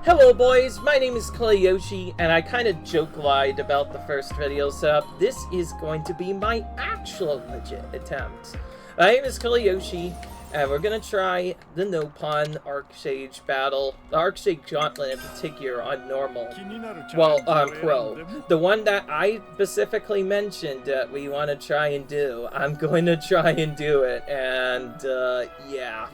Hello boys, my name is Yoshi, and I kinda joke-lied about the first video setup. This is going to be my actual legit attempt. My name is Yoshi, and we're gonna try the Nopon Archsage battle, the Archsage Gauntlet in particular on normal. Well, on Pro. The one that I specifically mentioned that we want to try and do. I'm going to try and do it, and yeah.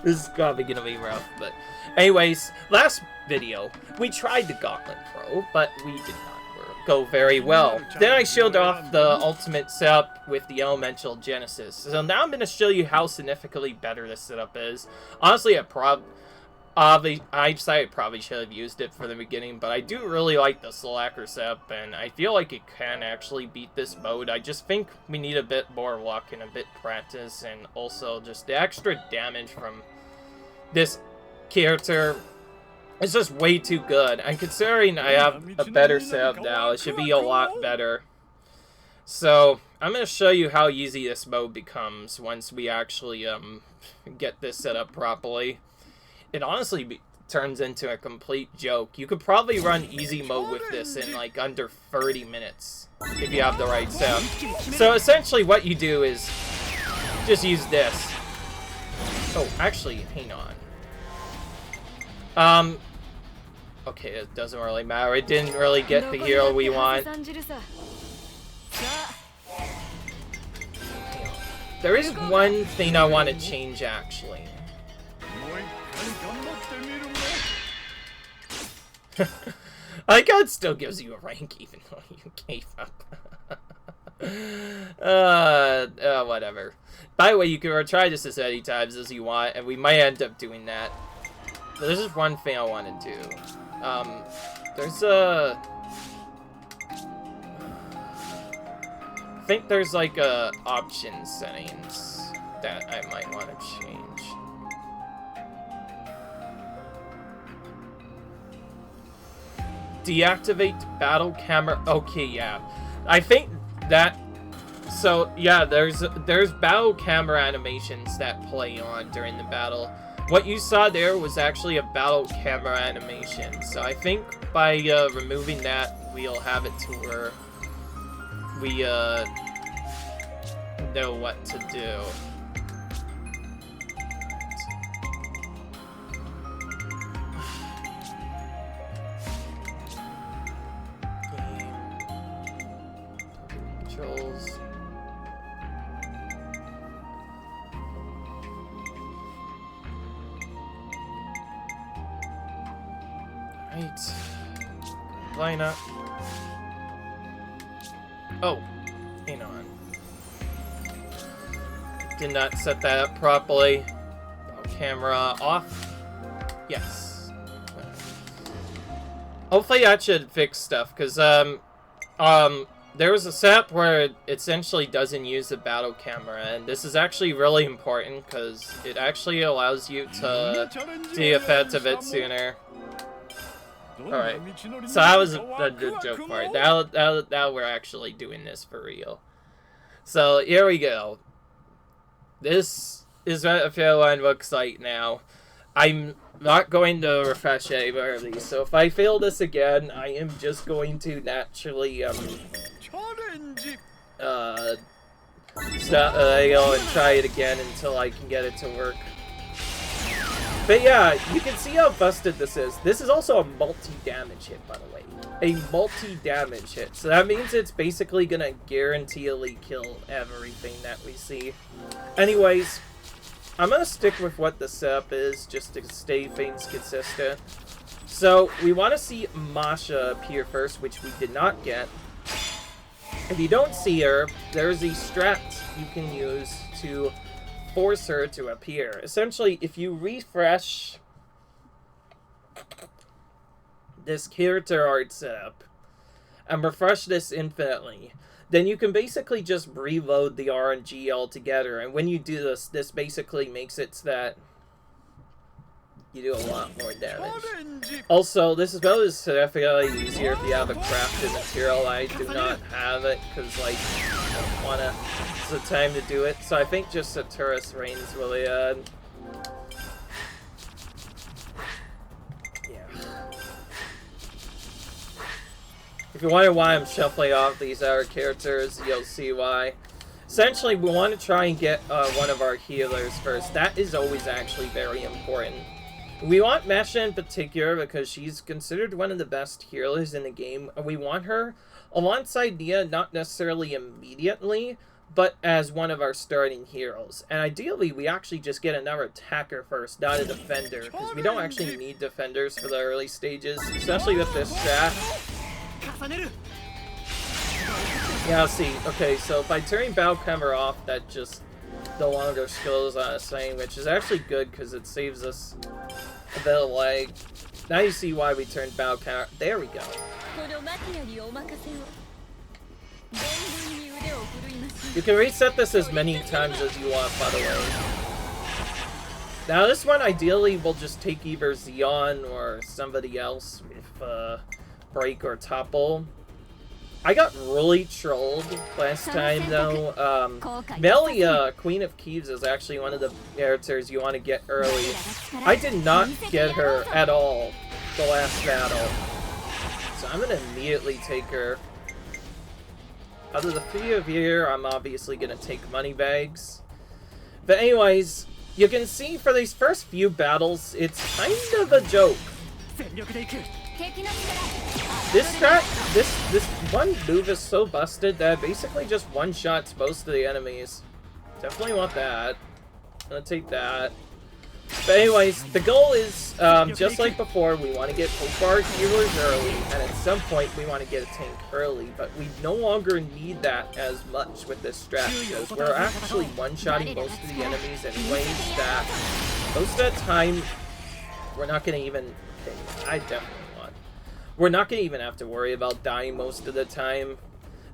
This is probably gonna be rough, but anyways, last video, we tried the Gauntlet Pro, but we did not go very well. Then I showed off the ultimate setup with the Elemental Genesis. So now I'm going to show you how significantly better this setup is. Honestly, I decided I probably should have used it for the beginning, but I do really like the Slacker setup, and I feel like it can actually beat this mode. I just think we need a bit more luck and a bit practice, and also just the extra damage from this character. It's just way too good, and considering I have a better setup now, it should be a lot better. So, I'm going to show you how easy this mode becomes once we actually get this set up properly. It honestly turns into a complete joke. You could probably run easy mode with this in like under 30 minutes if you have the right setup. So essentially what you do is just use this. Oh, actually, hang on. Okay, it doesn't really matter. It didn't really get the hero we want. There is one thing I want to change, actually. I like how it still gives you a rank even though you gave up. Whatever. By the way, you can retry this as many times as you want, and we might end up doing that. But there's just one thing I want to do. There's a... I think there's like a option settings that I might want to change. Deactivate battle camera. Okay, yeah. I think that... So, yeah, there's battle camera animations that play on during the battle. What you saw there was actually a battle camera animation, so I think by removing that, we'll have it to where we know what to do. Game controls. Right. Line up. Oh, hang on. Did not set that up properly. Camera off. Yes. Hopefully that should fix stuff, because there was a setup where it essentially doesn't use the battle camera, and this is actually really important because it actually allows you to see the effects of it sooner. Alright, so that was the joke part. Now we're actually doing this for real. So, here we go. This is what the fair line looks like now. I'm not going to refresh any more of these, so if I fail this again, I am just going to naturally, stop, and try it again until I can get it to work. But yeah, you can see how busted this is. This is also a multi-damage hit, by the way. A multi-damage hit. So that means it's basically gonna guaranteedly kill everything that we see. Anyways, I'm gonna stick with what the setup is, just to stay things consistent. So, we want to see Masha appear first, which we did not get. If you don't see her, there's a strat you can use to force her to appear. Essentially, if you refresh this character art setup and refresh this infinitely, then you can basically just reload the RNG altogether. And when you do this, this basically makes it so that you do a lot more damage. Also, this is probably significantly easier if you have a crafted material. I do not have it because, like, I don't want to. It's the time to do it. So I think just Saturus reigns really. Yeah. If you wonder why I'm shuffling off these other characters, you'll see why. Essentially, we want to try and get one of our healers first. That is always actually very important. We want Mesha in particular because she's considered one of the best healers in the game. We want her alongside Nia, not necessarily immediately, but as one of our starting heroes. And ideally, we actually just get another attacker first, not a defender, because we don't actually need defenders for the early stages, especially with this strat. Yeah, see, okay, so by turning Battle Cover off, that just no longer skills on a thing, which is actually good because it saves us a bit of lag. Now you see why we turned Battle Cover. There we go. You can reset this as many times as you want, by the way. Now this one, ideally, will just take either Xeon or somebody else with Break or Topple. I got really trolled last time, though. Melia, Queen of Keeves, is actually one of the characters you want to get early. I did not get her at all the last battle. So I'm going to immediately take her. Out of the three of here, I'm obviously going to take money bags. But anyways, you can see for these first few battles, it's kind of a joke. This one move is so busted that it basically just one-shots most of the enemies. Definitely want that. I'm gonna take that. But anyways, the goal is, just like before, we want to get both our healers early, and at some point we want to get a tank early, but we no longer need that as much with this strat, because we're actually one-shotting most of the enemies anyways, that most of the time, we're not going to even... Okay, I definitely want... We're not going to even have to worry about dying most of the time.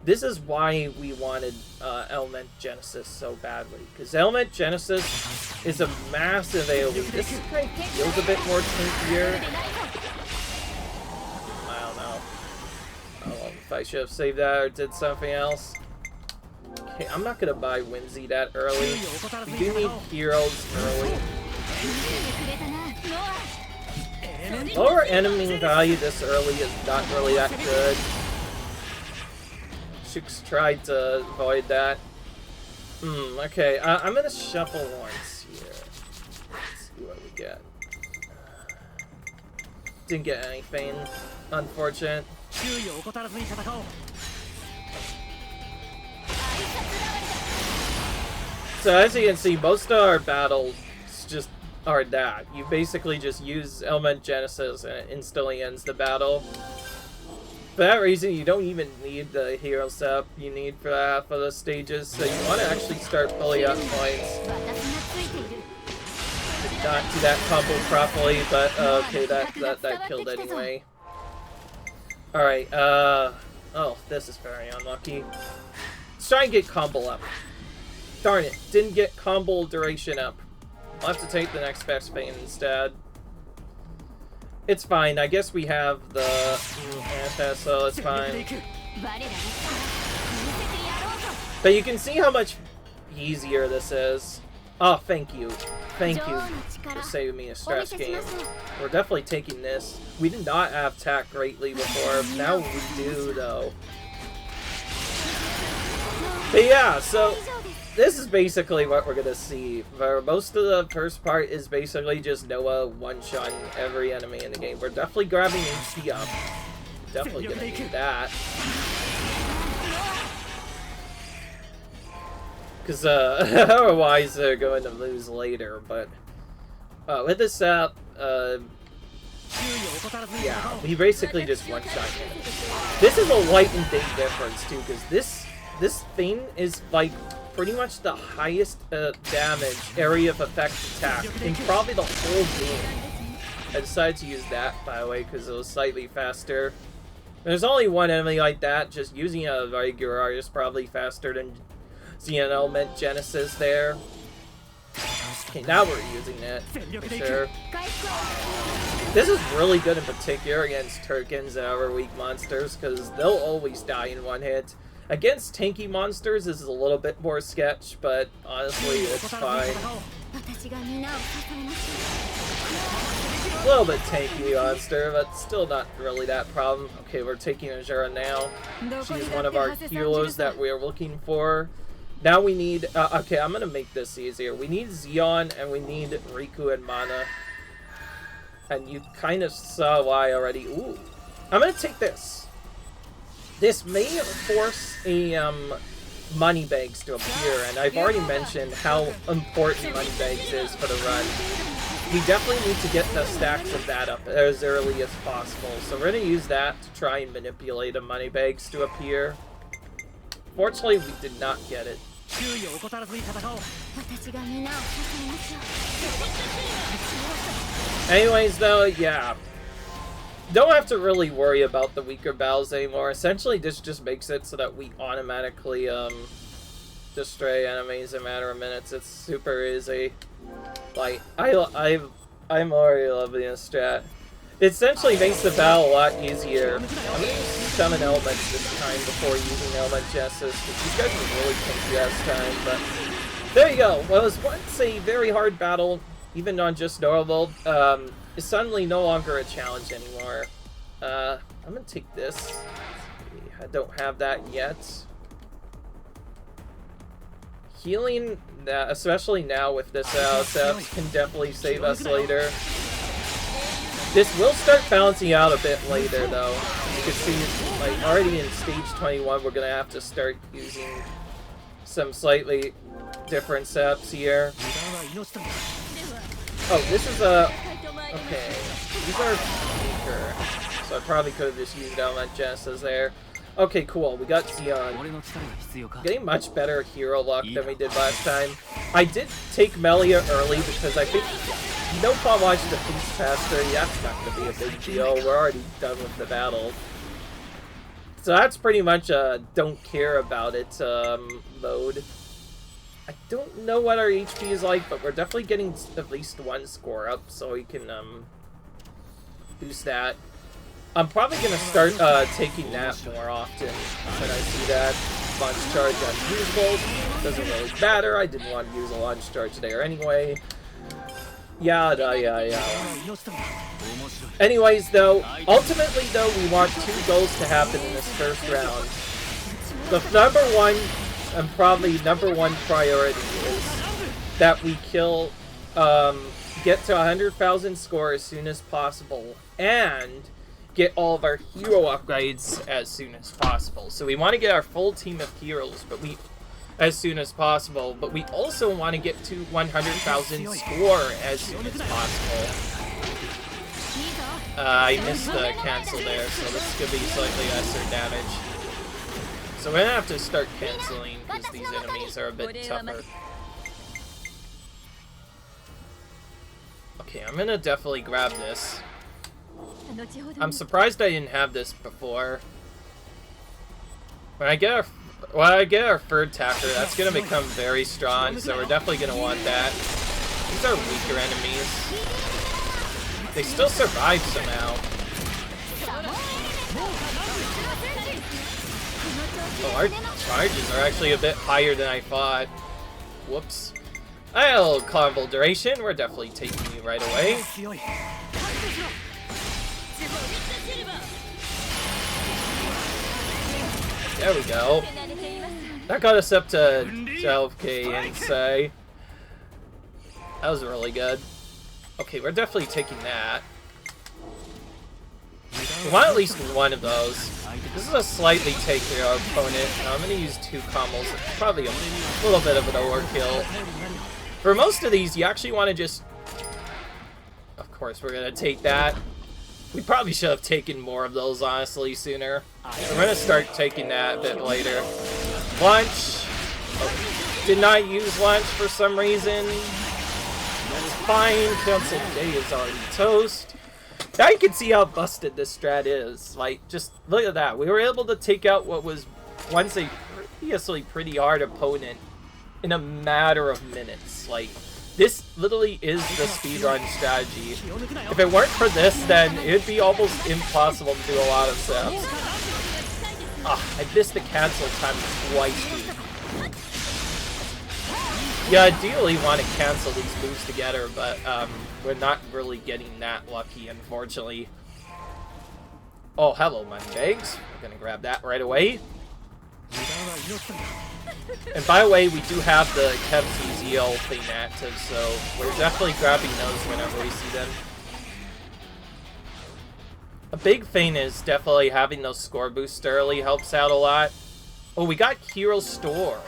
This is why we wanted Element Genesis so badly, because Element Genesis is a massive AoE. This kind of feels a bit more tankier. I don't know. I don't know if I should have saved that or did something else. Okay, I'm not going to buy Whimsy that early. We do need heroes early. Lower enemy value this early is not really that good. Tried to avoid that. Okay, I'm gonna shuffle once here. Let's see what we get. Didn't get anything. Unfortunate. So as you can see, most of our battles just are that. You basically just use Element Genesis and it instantly ends the battle. For that reason, you don't even need the hero setup you need for half of the stages, so you want to actually start pulling up points. Did not do that combo properly, but okay, that killed anyway. Alright, oh, this is very unlucky. Let's try and get combo up. Darn it, didn't get combo duration up. I'll have to take the next best thing instead. It's fine. I guess we have the Manifest, so it's fine. But you can see how much easier this is. Oh, thank you. Thank you for saving me a stress game. We're definitely taking this. We did not have TAC greatly before. Now we do, though. But yeah, so... this is basically what we're gonna see. For most of the first part is basically just Noah one-shotting every enemy in the game. We're definitely grabbing HP up. Definitely gonna need that. Because otherwise they're going to lose later. But with this app, yeah, we basically just one-shot enemies. This is a light and big difference too, because this thing is like pretty much the highest damage area of effect attack in probably the whole game. I decided to use that, by the way, because it was slightly faster. There's only one enemy like that. Just using a regular is probably faster than seeing an Element Genesis there. Okay, now we're using it, for sure. This is really good in particular against Turkins and other weak monsters, because they'll always die in one hit. Against tanky monsters, this is a little bit more sketch, but honestly, it's fine. A little bit tanky monster, but still not really that problem. Okay, we're taking Azura now. She's one of our heroes that we're looking for. Now we need... okay, I'm gonna make this easier. We need Xeon, and we need Riku and Mana. And you kind of saw why already. Ooh. I'm gonna take this. This may force a, Moneybags to appear, and I've already mentioned how important Moneybags is for the run. We definitely need to get the stacks of that up as early as possible, so we're going to use that to try and manipulate a Moneybags to appear. Fortunately, we did not get it. Anyways, though, yeah. Don't have to really worry about the weaker battles anymore. Essentially, this just makes it so that we automatically, destroy enemies in a matter of minutes. It's super easy. Like, I'm already loving this strat. It essentially makes the battle a lot easier. I'm gonna use summon elements this time before using element Jesses, because these guys were really pinky last time, but... There you go! What was once a very hard battle, even on just normal, is suddenly no longer a challenge anymore. I'm gonna take this. I don't have that yet. Healing, especially now with this steps, can definitely save us later. This will start balancing out a bit later, though. You can see, like, already in stage 21, we're gonna have to start using some slightly different setups here. Oh, this is a... Okay. These are weaker. So I probably could have just used Element Genesis there. Okay, cool. We got Xeon. Getting much better hero luck than we did last time. I did take Melia early because I think... No problem watching the Feast faster. That's not going to be a big deal. We're already done with the battle. So that's pretty much a don't care about it mode. I don't know what our HP is like, but we're definitely getting at least one score up, so we can boost that. I'm probably going to start taking that more often when I see that. Launch charge unusable. Doesn't really matter. I didn't want to use a launch charge there anyway. Yada. Anyways, though, ultimately, though, we want 2 goals to happen in this first round. The number one, and probably number one priority is that we kill, get to 100,000 score as soon as possible, and get all of our hero upgrades as soon as possible. So we want to get our full team of heroes, but as soon as possible, but we also want to get to 100,000 score as soon as possible. I missed the cancel there, so this could be slightly lesser damage. So we're gonna have to start canceling because these enemies are a bit tougher. Okay, I'm gonna definitely grab this. I'm surprised I didn't have this before. When I get our third tacker, that's gonna become very strong, so we're definitely gonna want that. These are weaker enemies. They still survive somehow. Oh, our charges are actually a bit higher than I thought. Whoops. I'll combo duration. We're definitely taking you right away. There we go. That got us up to 12k inside. That was really good. Okay, we're definitely taking that. We want at least one of those. This is a slightly tankier opponent. I'm going to use 2 combos. It's probably a little bit of an overkill. For most of these, you actually want to just... Of course, we're going to take that. We probably should have taken more of those, honestly, sooner. We're going to start taking that a bit later. Lunch. Oh, did not use lunch for some reason. That's fine. Cancel day is already toast. Now you can see how busted this strat is. Like, just look at that. We were able to take out what was once a previously pretty hard opponent in a matter of minutes. Like, this literally is the speedrun strategy. If it weren't for this, then it'd be almost impossible to do a lot of setups. Ah, I missed the cancel time twice, dude. You ideally want to cancel these moves together, but we're not really getting that lucky, unfortunately. Oh, hello, money bags. We're gonna grab that right away. And by the way, we do have the Kevzi Zeal thing active, so we're definitely grabbing those whenever we see them. A big thing is definitely having those score boosts early helps out a lot. Oh, we got Hero Store.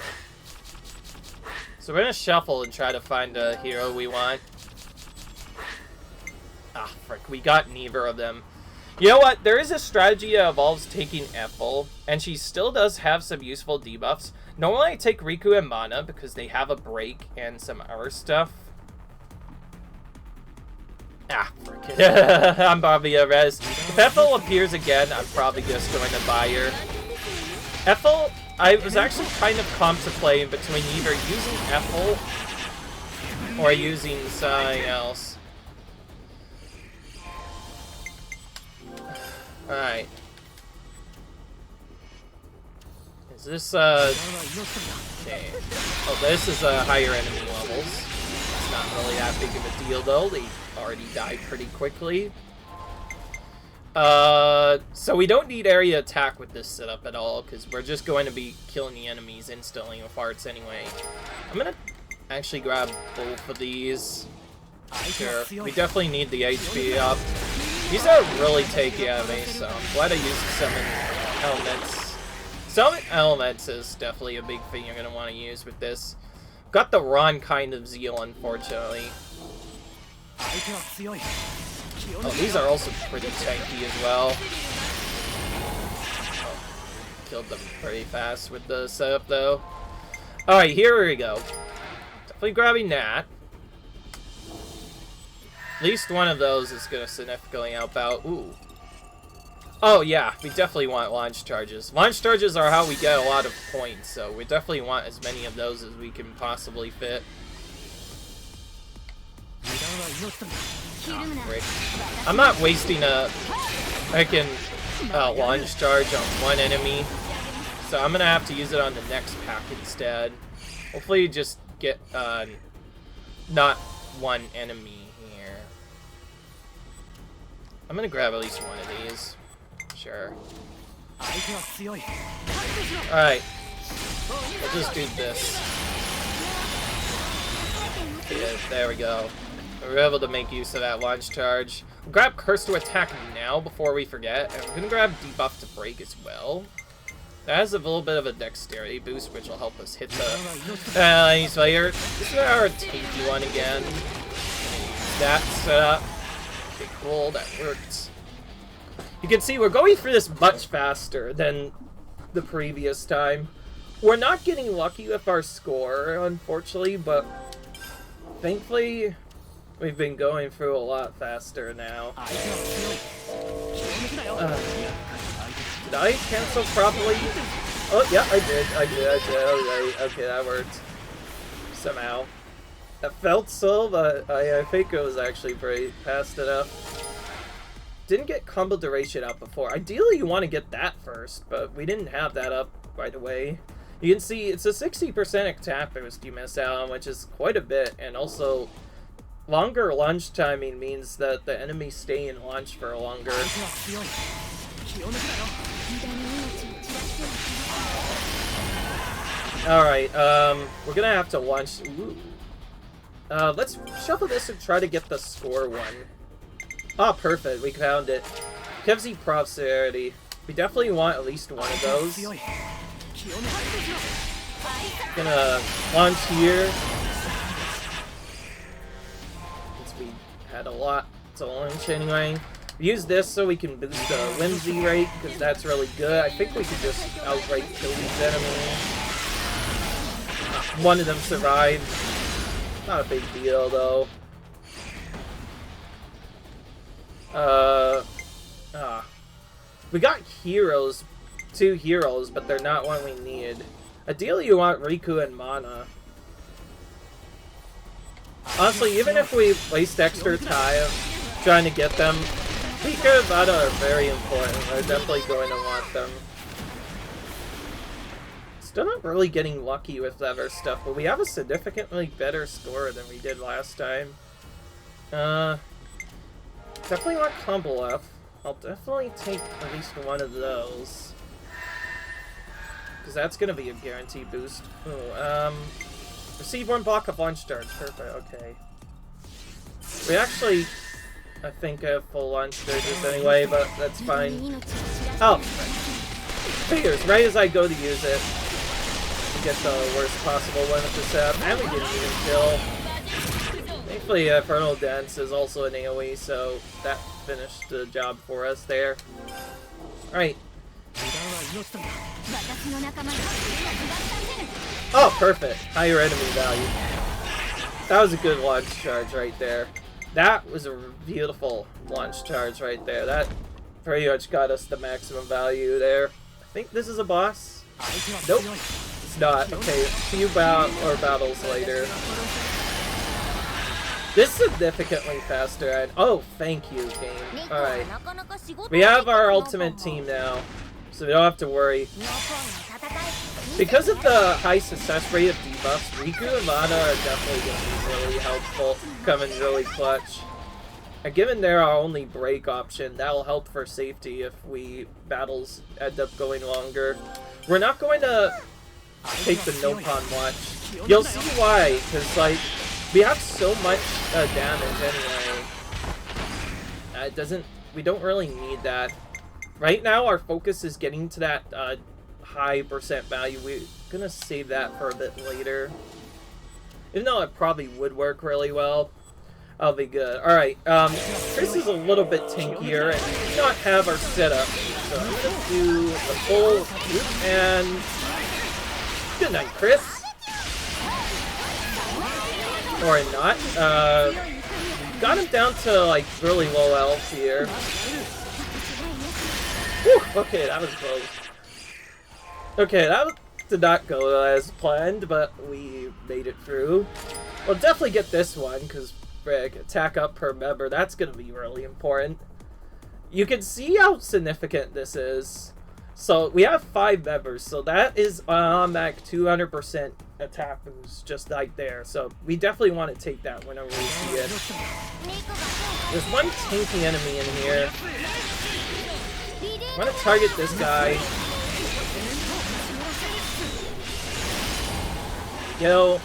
So we're gonna shuffle and try to find a hero we want. Ah, frick, we got neither of them. You know what? There is a strategy that involves taking Ethel, and she still does have some useful debuffs. Normally I take Riku and Mana because they have a break and some other stuff. Ah, frick it. I'm probably a res. If Ethel appears again, I'm probably just going to buy her. Ethel, I was actually kind of contemplating between either using Ethel or using something else. Alright. Is this, okay. Oh, this is, higher enemy levels. It's not really that big of a deal, though. They already died pretty quickly. So we don't need area attack with this setup at all, because we're just going to be killing the enemies instantly with arts anyway. I'm gonna actually grab both of these. Sure, we definitely need the HP up. These are really takey at me, so I'm glad I used Summon Elements. Summon Elements is definitely a big thing you're going to want to use with this. Got the wrong kind of Zeal, unfortunately. Oh, these are also pretty tanky as well. Oh, killed them pretty fast with the setup, though. Alright, here we go. Definitely grabbing that. At least one of those is going to significantly help out. Ooh. Oh, yeah. We definitely want launch charges. Launch charges are how we get a lot of points, so we definitely want as many of those as we can possibly fit. Oh, great. I'm not wasting a freaking launch charge on one enemy, so I'm going to have to use it on the next pack instead. Hopefully just get not one enemy. I'm gonna grab at least one of these. Sure. Alright. We'll just do this. Yeah, there we go. We're able to make use of that launch charge. We'll grab Curse to attack now before we forget. And we're gonna grab Debuff to break as well. That has a little bit of a dexterity boost, which will help us hit the enemies later. This is our tanky one again. That setup. Okay, cool, that worked. You can see we're going through this much faster than the previous time. We're not getting lucky with our score, unfortunately, but thankfully we've been going through a lot faster now. Did I cancel properly? Oh, yeah, I did. Alright, okay, that worked. Somehow. It felt so, but I think it was actually pretty fast enough. Didn't get combo duration up before. Ideally, you want to get that first, but we didn't have that up right away. You can see it's a 60% attack boost you miss out on, which is quite a bit, and also longer launch timing means that the enemies stay in launch for longer. Alright, we're gonna have to launch... Ooh. Let's shuffle this and try to get the score one. Ah, perfect. We found it. Kevzi Prosperity. We definitely want at least one of those. Gonna launch here. Since we had a lot to launch anyway. Use this so we can boost the Whimsy rate, because that's really good. I think we could just outright kill these enemies. One of them survived. Not a big deal, though. We got heroes, 2 heroes, but they're not one we need. Ideally, you want Riku and Mana. Honestly, even if we waste extra time trying to get them, Riku and Mana are very important. We're definitely going to want them. Still not really getting lucky with other stuff, but we have a significantly better score than we did last time. Definitely want combo F. I'll definitely take at least one of those. Because that's going to be a guaranteed boost. Ooh, receive 1 block of launch charge. Perfect, okay. We actually, I think, have full launch charges anyway, but that's fine. Oh! Figures, right as I go to use it, we get the worst possible one at the set, and we didn't even kill. Thankfully, Infernal Dance is also an AoE, so that finished the job for us there. Alright. Oh, perfect. Higher enemy value. That was a good launch charge right there. That was a beautiful launch charge right there. That pretty much got us the maximum value there. I think this is a boss. Nope. It's not. Okay, a few battles later. This is significantly faster. And oh, thank you, game. Alright. We have our ultimate team now, so we don't have to worry. Because of the high success rate of debuffs, Riku and Mana are definitely going to be really helpful, coming really clutch. And given they're our only break option, that'll help for safety if battles end up going longer. We're not going to take the Nopon watch. You'll see why, because like, we have so much damage anyway. We don't really need that. Right now, our focus is getting to that high percent value. We're gonna save that for a bit later. Even though it probably would work really well, I'll be good. Alright, Chris is a little bit tankier and we do not have our setup. So I'm gonna do the full loop and good night, Chris. Or not. Got him down to like really low health here. Whew, okay, that was close. Okay, that did not go as planned, but we made it through. We'll definitely get this one, because, frig, attack up per member, that's going to be really important. You can see how significant this is. So, we have 5 members, so that is like 200% attack boost, just like there. So, we definitely want to take that whenever we see it. There's one tanky enemy in here. I want to target this guy. Yo,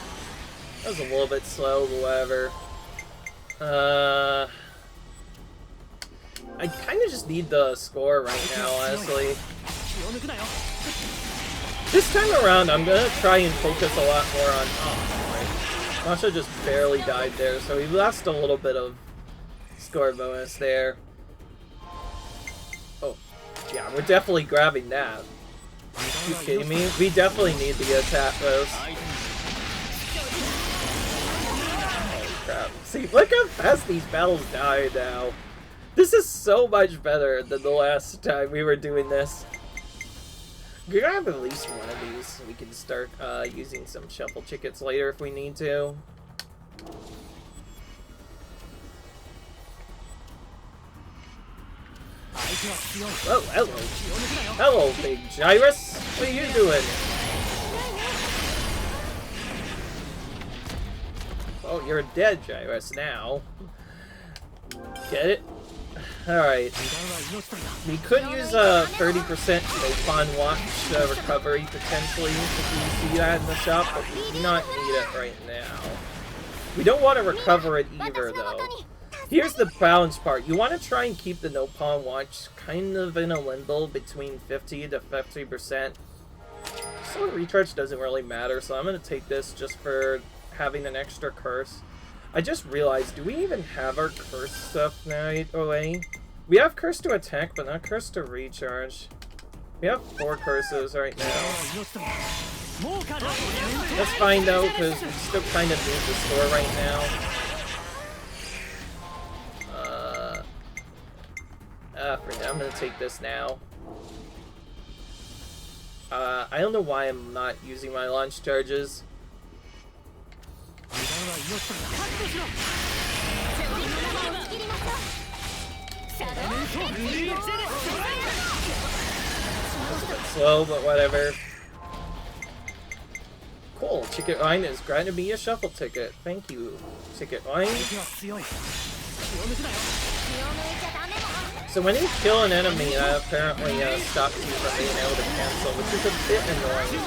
that was a little bit slow, but whatever. I kind of just need the score right now, honestly. This time around, I'm gonna try and focus a lot more on... Oh, my. Masha just barely died there, so we lost a little bit of score bonus there. Oh, yeah, we're definitely grabbing that. Are you kidding me? We definitely need the attack those. Crap. See, look how fast these battles die now. This is so much better than the last time we were doing this. We grab at least one of these so we can start using some shuffle tickets later if we need to. Oh, hello. Hello, big Gyrus. What are you doing? Oh, you're dead, Gyrus, now. Get it? Alright. We could use a 30% Nopon watch recovery, potentially, if we see that in the shop, but we do not need it right now. We don't want to recover it either, though. Here's the balance part. You want to try and keep the Nopon watch kind of in a limbo between 50 to 50%. So recharge doesn't really matter, so I'm going to take this just for having an extra curse. I just realized, do we even have our curse stuff now away? We have curse to attack, but not curse to recharge. We have 4 curses right now. That's fine though, because we still kind of need the score right now. For now, I'm gonna take this now. I don't know why I'm not using my launch charges. That's a bit slow, but whatever. Cool. Oh, Ticket Line has granted me a shuffle ticket. Thank you, Ticket Line. So when you kill an enemy, that apparently stops you from being able to cancel, which is a bit annoying.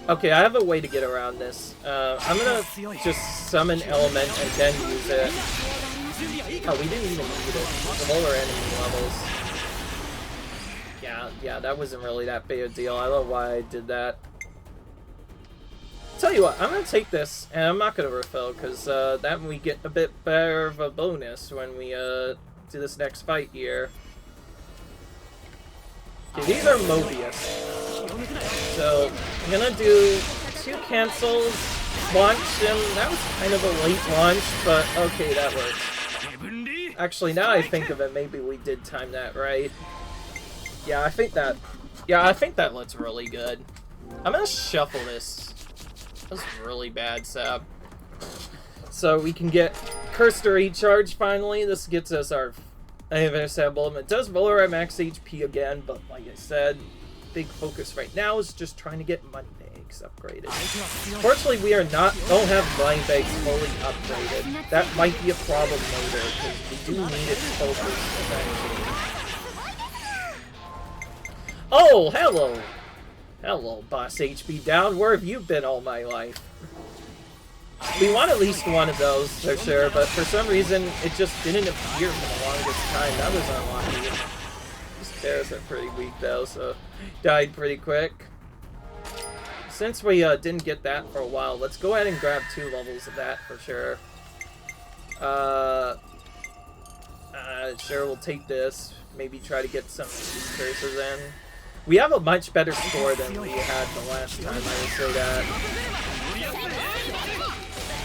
Okay, I have a way to get around this. I'm gonna just summon Element and then use it. Oh, we didn't even need it. The lower enemy levels. Yeah, that wasn't really that big a deal. I don't know why I did that. Tell you what, I'm gonna take this, and I'm not gonna refill, because then we get a bit better of a bonus when we do this next fight here. Okay, these are Mobius. So, I'm gonna do 2 cancels, launch him. That was kind of a late launch, but okay, that works. Actually, now I think of it, maybe we did time that right. Yeah, I think that looks really good. I'm gonna shuffle this. That was really bad, Sab. So we can get Curse to recharge finally. This gets us our Assemble. It does lower our max HP again, but like I said, big focus right now is just trying to get money bags upgraded. Fortunately, we don't have money bags fully upgraded. That might be a problem later, because we do need its focus eventually. Oh, hello! Hello, boss HP down. Where have you been all my life? We want at least one of those, for sure, but for some reason, it just didn't appear for the longest time. That was unlucky. These bears are pretty weak, though, so died pretty quick. Since we didn't get that for a while, let's go ahead and grab 2 levels of that, for sure. Sure, we'll take this. Maybe try to get some curses in. We have a much better score than we had the last time, I would say that.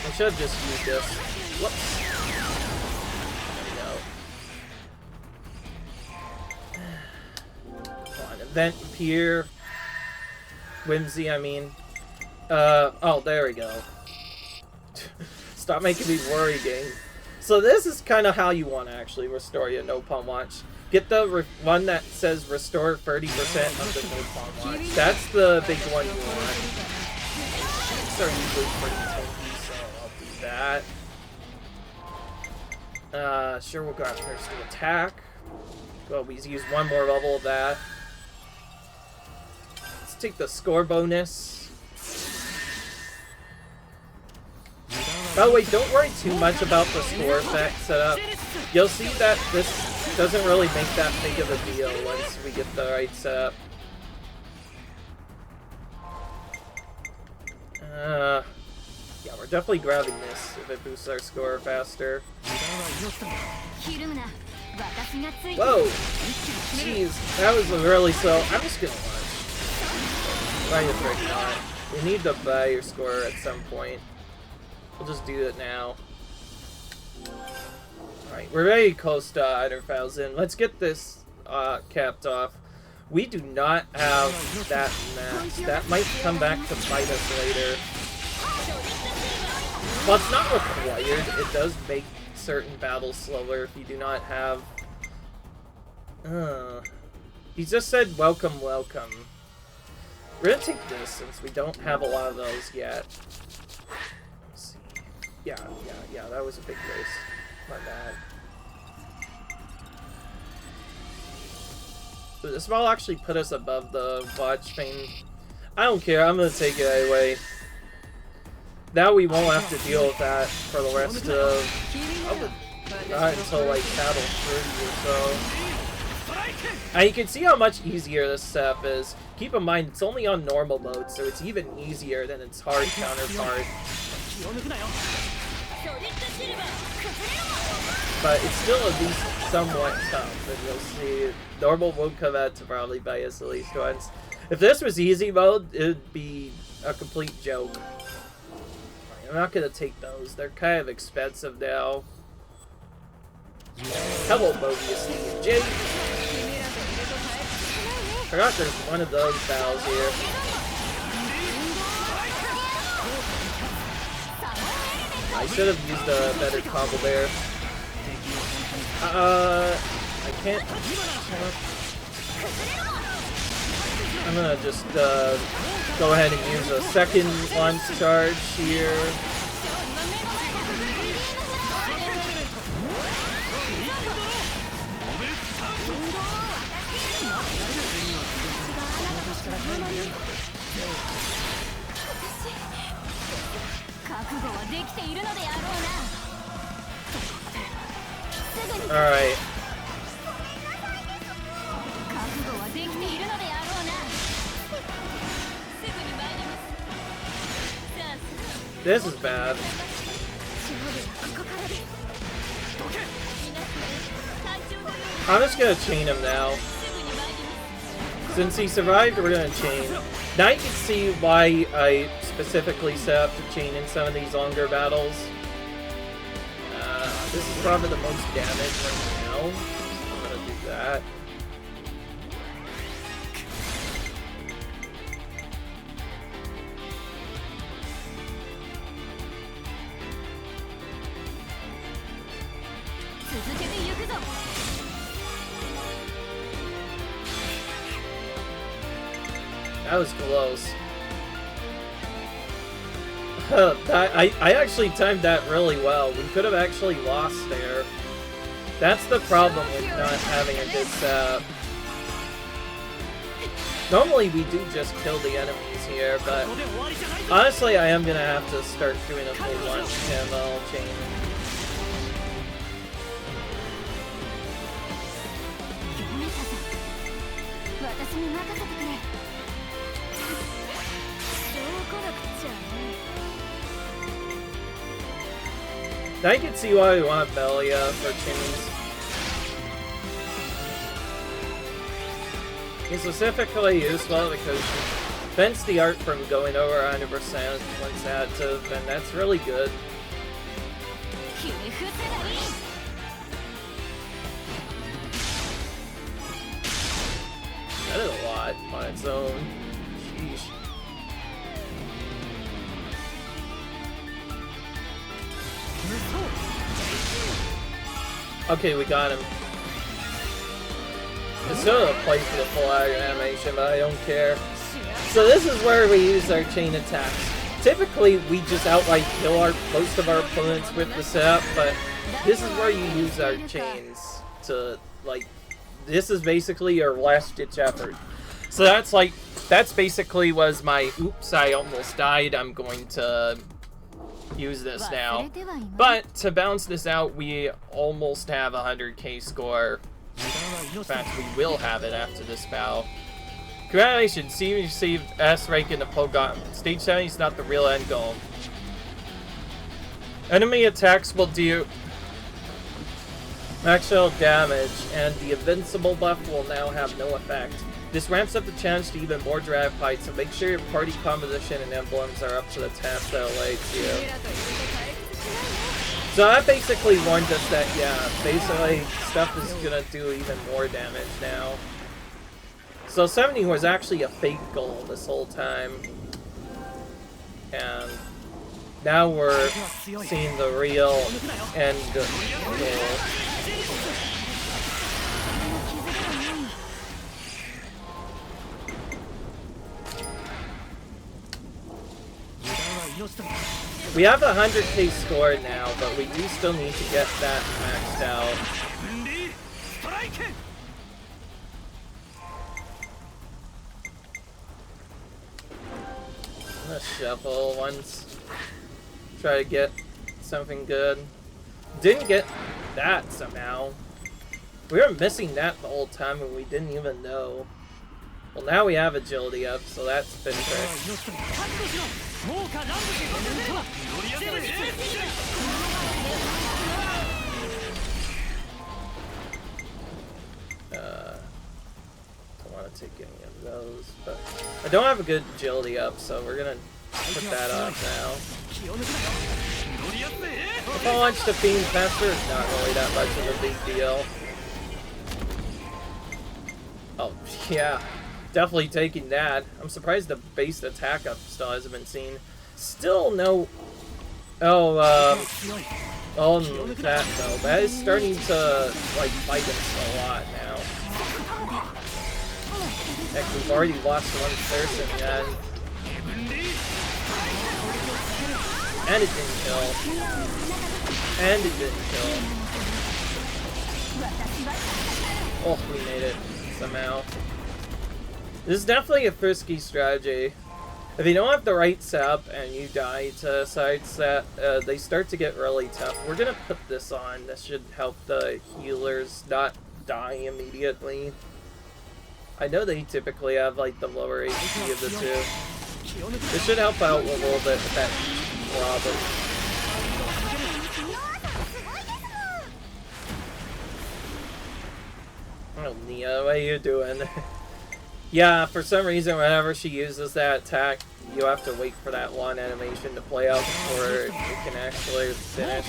I should have just used this. Whoops. There we go. Come on, event appear. Whimsy, I mean. Oh, there we go. Stop making me worry, gang. So this is kind of how you want to actually restore your no pun watch. Get the one that says restore 30% of the no pun watch. That's the big one you want. These are usually pretty tanky, so I'll do that. Sure, we'll grab Curse to attack. Well, we use one more level of that. Let's take the score bonus. By the way, don't worry too much about the score effect setup. You'll see that this doesn't really make that big of a deal once we get the right setup. Yeah, we're definitely grabbing this if it boosts our score faster. Whoa! Jeez, that was really slow. I'm just gonna launch. Why is right now? We need to buy your score at some point. We'll just do it now. Alright, we're very close to 100,000. Let's get this capped off. We do not have that max. That might come back to bite us later. Well, it's not required. It does make certain battles slower if you do not have... He just said, welcome, welcome. We're gonna take this since we don't have a lot of those yet. Let's see. Yeah, that was a big waste. My bad. But this will actually put us above the watch thing. I don't care, I'm gonna take it anyway. Now we won't have to deal with that for the rest of not until like battle 30 or so. And you can see how much easier this setup is. Keep in mind, it's only on normal mode, so it's even easier than its hard counterpart. But it's still at least somewhat tough, and you'll see normal won't come out to probably bite us at least once. If this was easy mode, it would be a complete joke. I'm not gonna take those, they're kind of expensive now. Hello, Mobius Steve J. Forgot there's one of those battles here. I should have used a better combo there. I can't. I'm gonna just go ahead and use a second launch charge here. Alright. This is bad. I'm just gonna chain him now. Since he survived, we're gonna chain. Now you can see why I specifically set up to chain in some of these longer battles. This is probably the most damage right now. I'm gonna do that. That was close. I actually timed that really well. We could have actually lost there. That's the problem with not having a good setup. Normally we do just kill the enemies here, but honestly I am gonna have to start doing a full launch camo chain. Now you can see why we want Belia for chains. He's specifically useful because she prevents the art from going over 100% once active, and that's really good. That is a lot on its own. Sheesh. Okay, we got him. It's still a play for the full animation, but I don't care. So this is where we use our chain attacks. Typically, we just outright kill most of our opponents with the setup, but this is where you use our chains to, like, this is basically your last-ditch effort. So that's basically was my, oops, I almost died, I'm going to use this now. But to balance this out, we almost have a 100k score. In fact, we will have it after this battle. Congratulations, see you received S rank in the full Gauntlet. Stage 7 is not the real end goal. Enemy attacks will do actual damage, and the invincible buff will now have no effect. This ramps up the challenge to even more dramatic fights, so make sure your party composition and emblems are up to the task that awaits you. So that basically warned us that, yeah, basically stuff is gonna do even more damage now. So 70 was actually a fake goal this whole time. And now we're seeing the real end goal. We have a 100k score now, but we do still need to get that maxed out. I'm gonna shuffle once. Try to get something good. Didn't get that somehow. We were missing that the whole time and we didn't even know. Well, now we have agility up, so that's been fixed. Don't want to take any of those, but I don't have a good agility up, so we're gonna put that off now. If I launch the Fiend faster, it's not really that much of a big deal. Oh, yeah. Definitely taking that. I'm surprised the base attack up still hasn't been seen. Still no... Oh, that though. That is starting to, like, fight us a lot now. Heck, we've already lost one person, man. And it didn't kill. And it didn't kill. Oh, we made it somehow. This is definitely a frisky strategy. If you don't have the right setup and you die to sides that they start to get really tough. We're gonna put this on. This should help the healers not die immediately. I know they typically have like the lower HP of the two. This should help out a little bit with that problem. Oh, Nia, what are you doing? Yeah, for some reason, whenever she uses that attack, you have to wait for that one animation to play out before you can actually finish.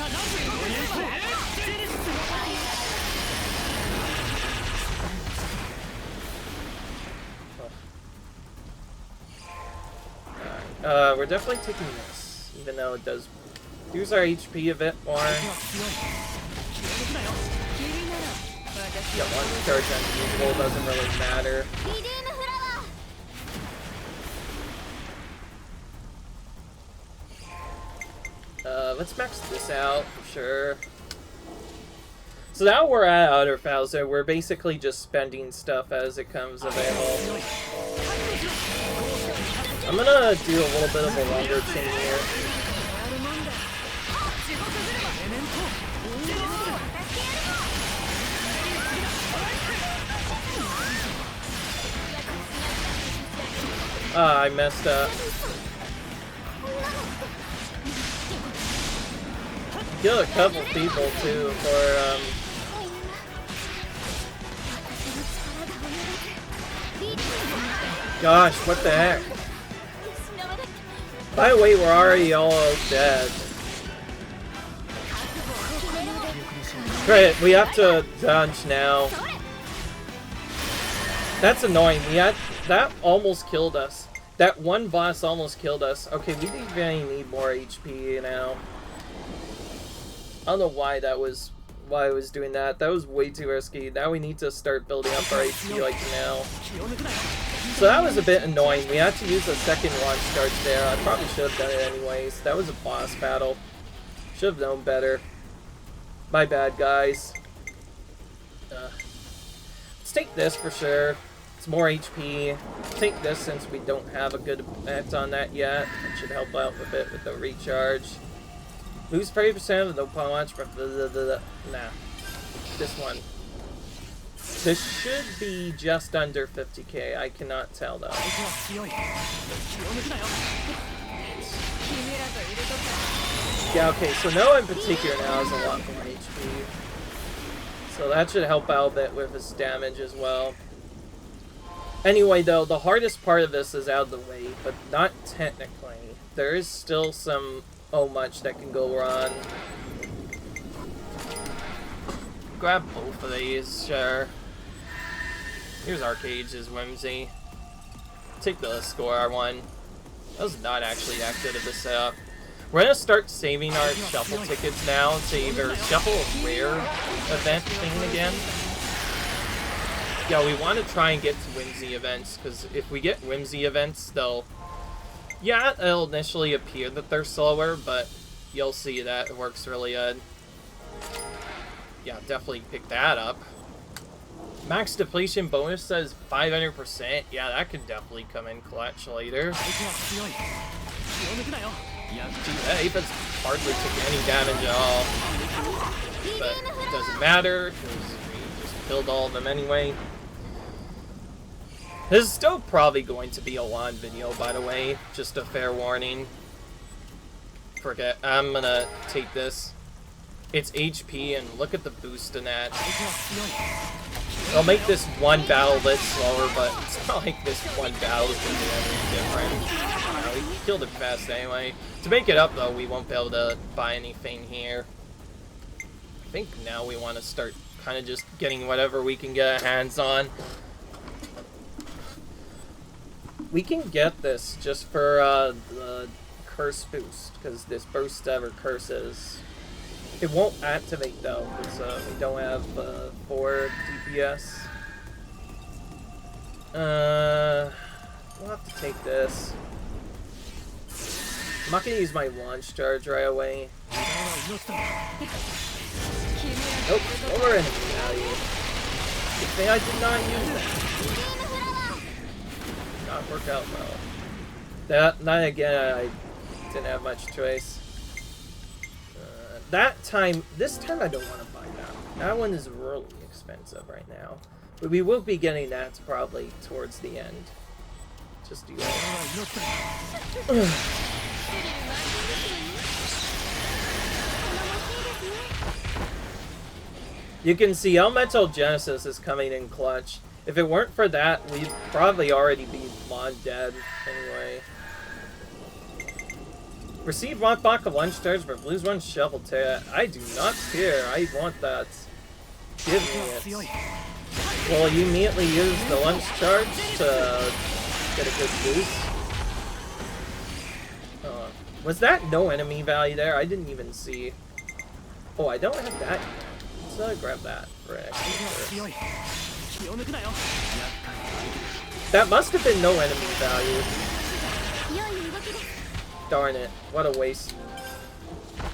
We're definitely taking this, even though it does use our HP a bit more. Yeah, one charge unusual doesn't really matter. Let's max this out for sure. So now we're at Outer Phausa. We're basically just spending stuff as it comes available. I'm gonna do a little bit of a longer chain here. Ah, I messed up. Kill a couple people too for Gosh, what the heck? By the way, we're already all dead. Great, we have to dodge now. That's annoying. That almost killed us. That one boss almost killed us. Okay, we really need more HP now. I don't know why I was doing that. That was way too risky. Now we need to start building up our HP like now. So that was a bit annoying. We had to use a second launch charge there. I probably should have done it anyways. That was a boss battle. Should have known better. My bad, guys. Let's take this for sure. It's more HP. Take this since we don't have a good effect on that yet. It should help out a bit with the recharge. Lose 30% of the punch, but nah. This one. This should be just under 50k. I cannot tell though. Yeah, okay, so Noah in particular now has a lot more HP. So that should help out a bit with his damage as well. Anyway though, the hardest part of this is out of the way, but not technically. There is still some much that can go wrong. Grab both of these, sure. Here's Arcade's Whimsy. Take the score one. That was not actually that good of a setup. We're gonna start saving our shuffle tickets now to either shuffle a rare event thing again. Yeah, we want to try and get to Whimsy events, because if we get Whimsy events, they'll... Yeah, it'll initially appear that they're slower, but you'll see that it works really good. Yeah, definitely pick that up. Max depletion bonus says 500%. Yeah, that could definitely come in clutch later. Yeah, Apis hardly took any damage at all. But it doesn't matter, because we just killed all of them anyway. This is still probably going to be a long video, by the way. Just a fair warning. Forget. I'm gonna take this. It's HP, and look at the boost in that. I'll make this one battle a bit slower, but it's not like this one battle is going to be any different. We killed it fast anyway. To make it up, though, we won't be able to buy anything here. I think now we want to start kind of just getting whatever we can get our hands on. We can get this just for the curse boost, because this bursts ever curses. It won't activate though, because we don't have 4 DPS. We'll have to take this. I'm not gonna use my launch charge right away. Nope, lower enemy value. Good thing I did not use that. Not work out well. Then again, I didn't have much choice. This time I don't want to buy that. That one is really expensive right now. But we will be getting that probably towards the end. Just do that. You can see Elemental Genesis is coming in clutch. If it weren't for that, we'd probably already be long dead anyway. Receive one block of lunch charge, but lose one shovel to I do not care. I want that. Give me it. Well, you immediately use the lunch charge to get a good boost. Was that no enemy value there? I didn't even see. Oh, I don't have that yet. So grab that for extra. That must have been no enemy value. Darn it, what a waste.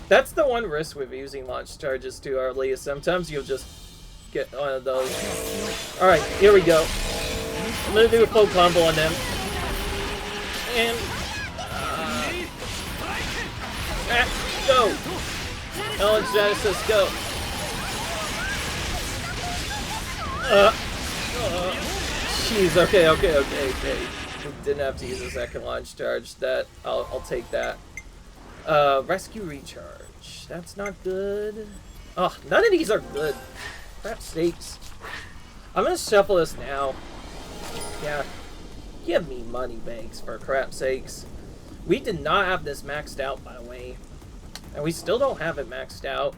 That's the one risk with using launch charges too early, is sometimes you'll just get one of those. Alright, here we go. I'm gonna do a full combo on them. And go! Ellen Genesis, go! Jeez, okay. Didn't have to use a second launch charge. That I'll take that. Rescue recharge. That's not good. Oh, none of these are good. Crap sakes. I'm gonna shuffle this now. Yeah. Give me money banks for crap sakes. We did not have this maxed out, by the way. And we still don't have it maxed out.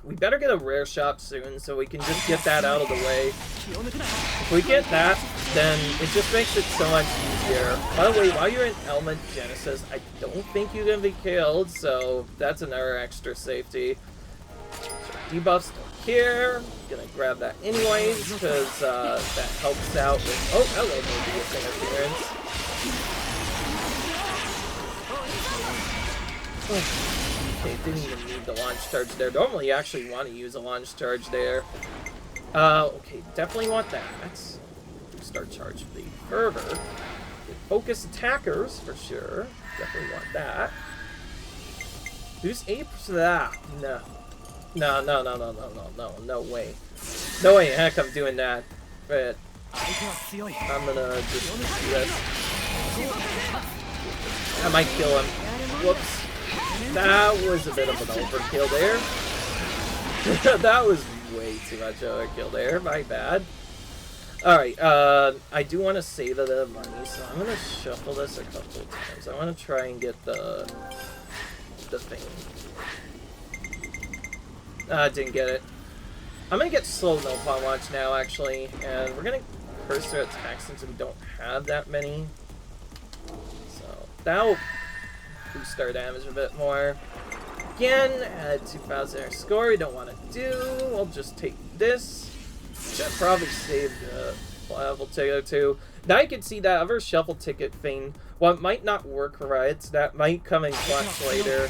We better get a rare shop soon so we can just get that out of the way. If we get that, then it just makes it so much easier. By the way, while you're in Element Genesis, I don't think you're going to be killed, so that's another extra safety. So debuffs still here. Gonna grab that anyways, because that helps out with... Oh, hello, maybe interference. Okay, didn't even need the launch charge there. Normally you actually want to use a launch charge there. Okay, definitely want that. That's start charge the fervor. Focus attackers for sure. Definitely want that. Who's apes that? No. No way. No way heck I'm doing that. But I'm gonna just do this. I might kill him. Whoops. That was a bit of an overkill there. That was way too much overkill there. My bad. Alright, I do want to save a bit of money, so I'm going to shuffle this a couple of times. I want to try and get the thing. Didn't get it. I'm going to get slow no pawn watch now, actually, and we're going to cursor attack since we don't have that many. So, that'll boost our damage a bit more. Again, add 2,000 score, we don't want to do. We'll just take this. Should probably save the level ticket too. Now you can see that other shuffle ticket thing. While it might not work right, that might come in clutch later.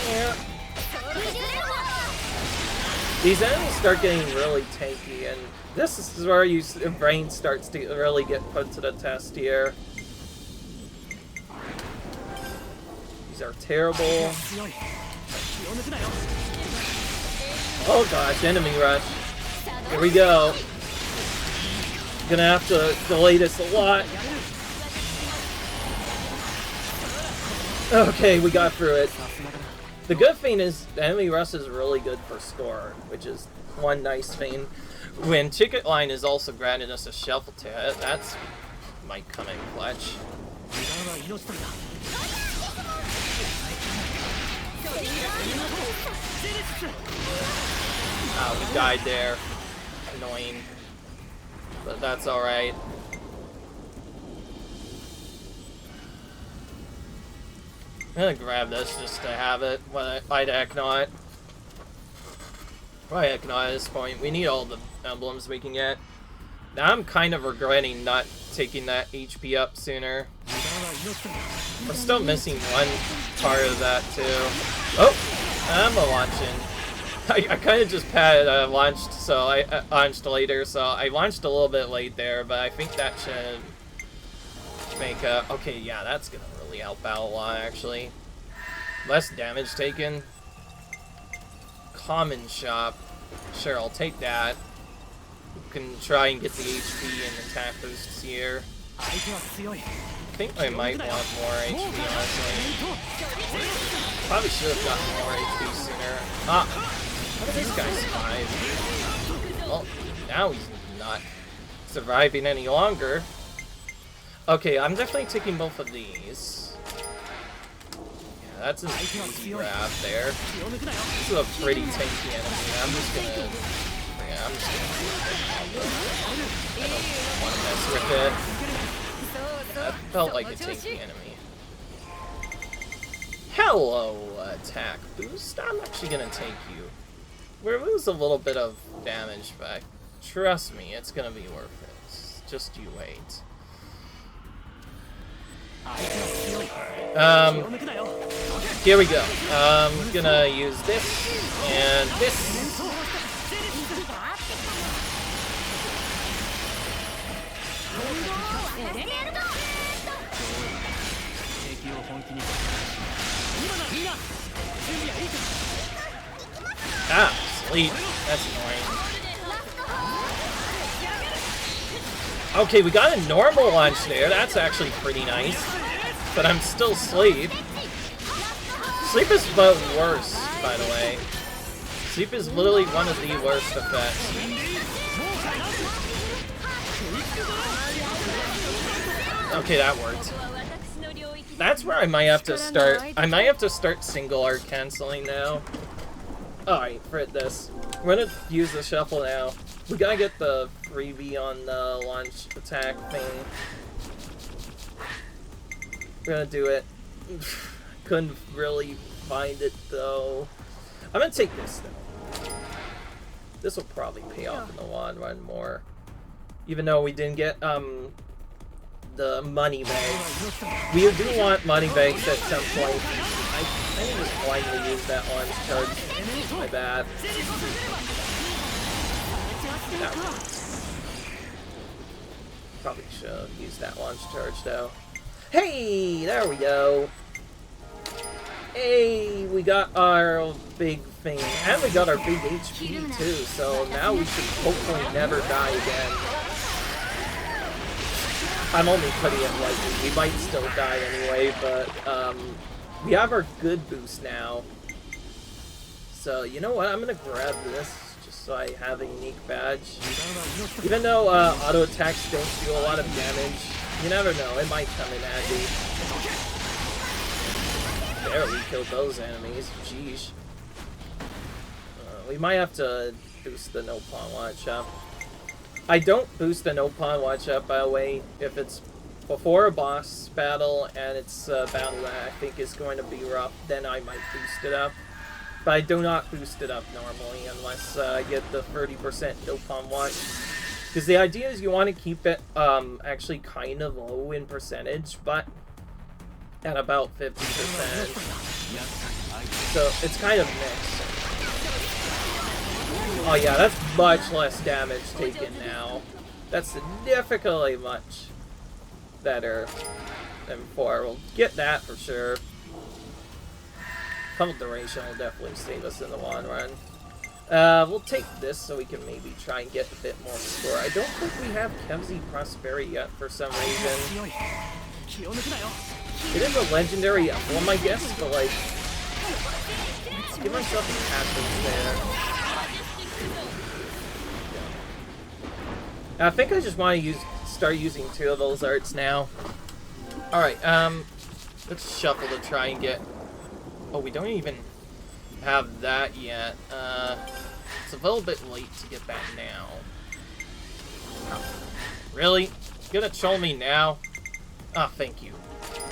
Yeah. These enemies start getting really tanky, and this is where your brain starts to really get put to the test here. These are terrible. Oh gosh, enemy rush. Here we go. Gonna have to delay this a lot. Okay, we got through it. The good thing is, enemy rush is really good for score, which is one nice thing. When ticket line is also granting us a shuffle to it, that's might come in clutch. Oh, we died there. Annoying. But that's alright. I'm gonna grab this just to have it. Why the heck not? Probably heck not at this point. We need all the emblems we can get. Now I'm kind of regretting not taking that HP up sooner. We're still missing one part of that too. Oh! I'm launching. I kind of just launched, so I launched later, so I launched a little bit late there, but I think that should make up. Okay, yeah, that's gonna really help out a lot, actually. Less damage taken. Common shop. Sure, I'll take that. We can try and get the HP and attack boosts here. I think I might want more HP, honestly. Probably should have gotten more HP sooner. Ah! How did this guy survive? Well, now he's not surviving any longer. Okay, I'm definitely taking both of these. Yeah, that's an easy grab there. This is a pretty tanky enemy. I'm just gonna... Yeah, I'm just gonna... I don't want to mess with it. That felt like a tanky enemy. Hello, attack boost. I'm actually gonna take you. We lose a little bit of damage, but trust me, it's gonna be worth it. Just you wait. Here we go. I'm gonna use this and this. Ah, sleep. That's annoying. Okay, we got a normal launch there. That's actually pretty nice. But I'm still sleep. Sleep is the worst, by the way. Sleep is literally one of the worst effects. Okay, that worked. That's where I might have to start. I might have to start single art canceling now. Alright, forget this. We're gonna use the shuffle now. We gotta get the freebie on the launch attack thing. We're gonna do it. Couldn't really find it though. I'm gonna take this though. This will probably pay off in the long run more. Even though we didn't get the money bags. We do want money bags at some point. I think I just blindly used that launch charge. My bad. Probably should have used that launch charge though. Hey, there we go. Hey, we got our big thing, and we got our big HP too. So now we should hopefully never die again. I'm only putting it lightly. We might still die anyway, but we have our good boost now. So you know what? I'm gonna grab this. So I have a unique badge. Even though auto attacks don't do a lot of damage, you never know, it might come in handy. Barely killed those enemies, jeez. We might have to boost the no pawn watch up. I don't boost the no pawn watch up, by the way, if it's before a boss battle and it's a battle that I think is going to be rough, then I might boost it up. But I do not boost it up normally unless I get the 30% no pawn watch. Because the idea is you want to keep it actually kind of low in percentage, but at about 50%. So it's kind of mixed. Oh yeah, that's much less damage taken now. That's significantly much better than before. We'll get that for sure. Pummel duration will definitely save us in the long run. We'll take this so we can maybe try and get a bit more score. I don't think we have Kevzi Prosperity yet for some reason. It is a legendary emblem, I guess, but like, give myself a captain there. I think I just want to start using 2 of those arts now. Alright, let's shuffle to try and get... Oh, we don't even have that yet. It's a little bit late to get that now. Oh, really? You're gonna troll me now? Ah, oh, thank you.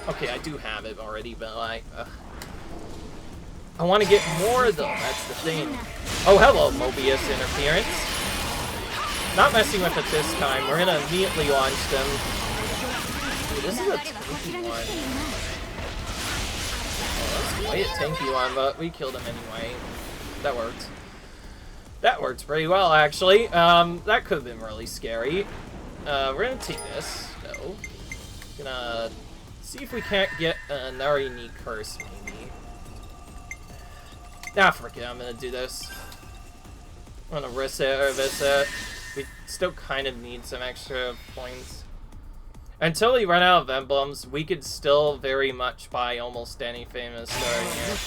Okay, I do have it already, but like... I want to get more though, that's the thing. Oh, hello, Mobius interference. Not messing with it this time. We're gonna immediately launch them. Ooh, this is a tanky one. Oh, that's quite a tanky one, but we killed him anyway. That worked. That worked pretty well, actually. That could have been really scary. We're gonna take this, though. Gonna see if we can't get another unique curse, maybe. Nah, forget it, I'm gonna do this. I'm gonna risk it or miss it. We still kind of need some extra points. Until we run out of emblems, we could still very much buy almost any famous starting here.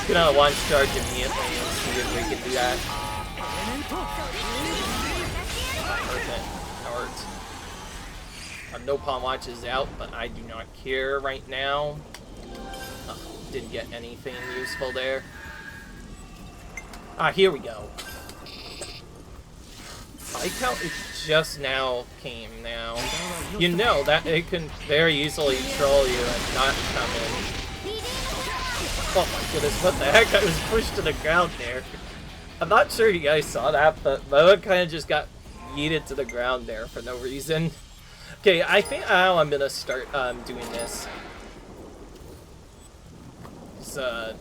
Gonna launch charge immediately and see if we can do that. Perfect. That worked. Our no pawn watch is out, but I do not care right now. Oh, didn't get anything useful there. Ah, here we go. I like how it just now came now. You know that it can very easily troll you and not come in. Oh my goodness, what the heck? I was pushed to the ground there. I'm not sure you guys saw that, but Moa kind of just got yeeted to the ground there for no reason. Okay, I think how I'm gonna start doing this. So,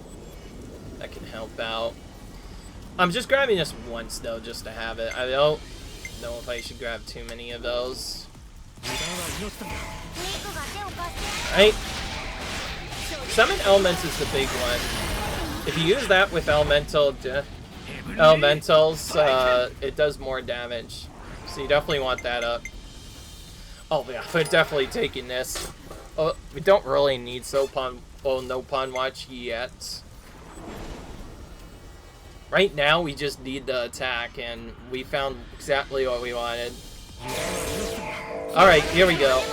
that can help out. I'm just grabbing this once though, just to have it. I don't know if I should grab too many of those. Right? Summon Elements is the big one. If you use that with elementals, it does more damage. So you definitely want that up. Oh yeah, we're definitely taking this. Oh, we don't really need no pawn watch yet. Right now, we just need the attack, and we found exactly what we wanted. Alright, here we go.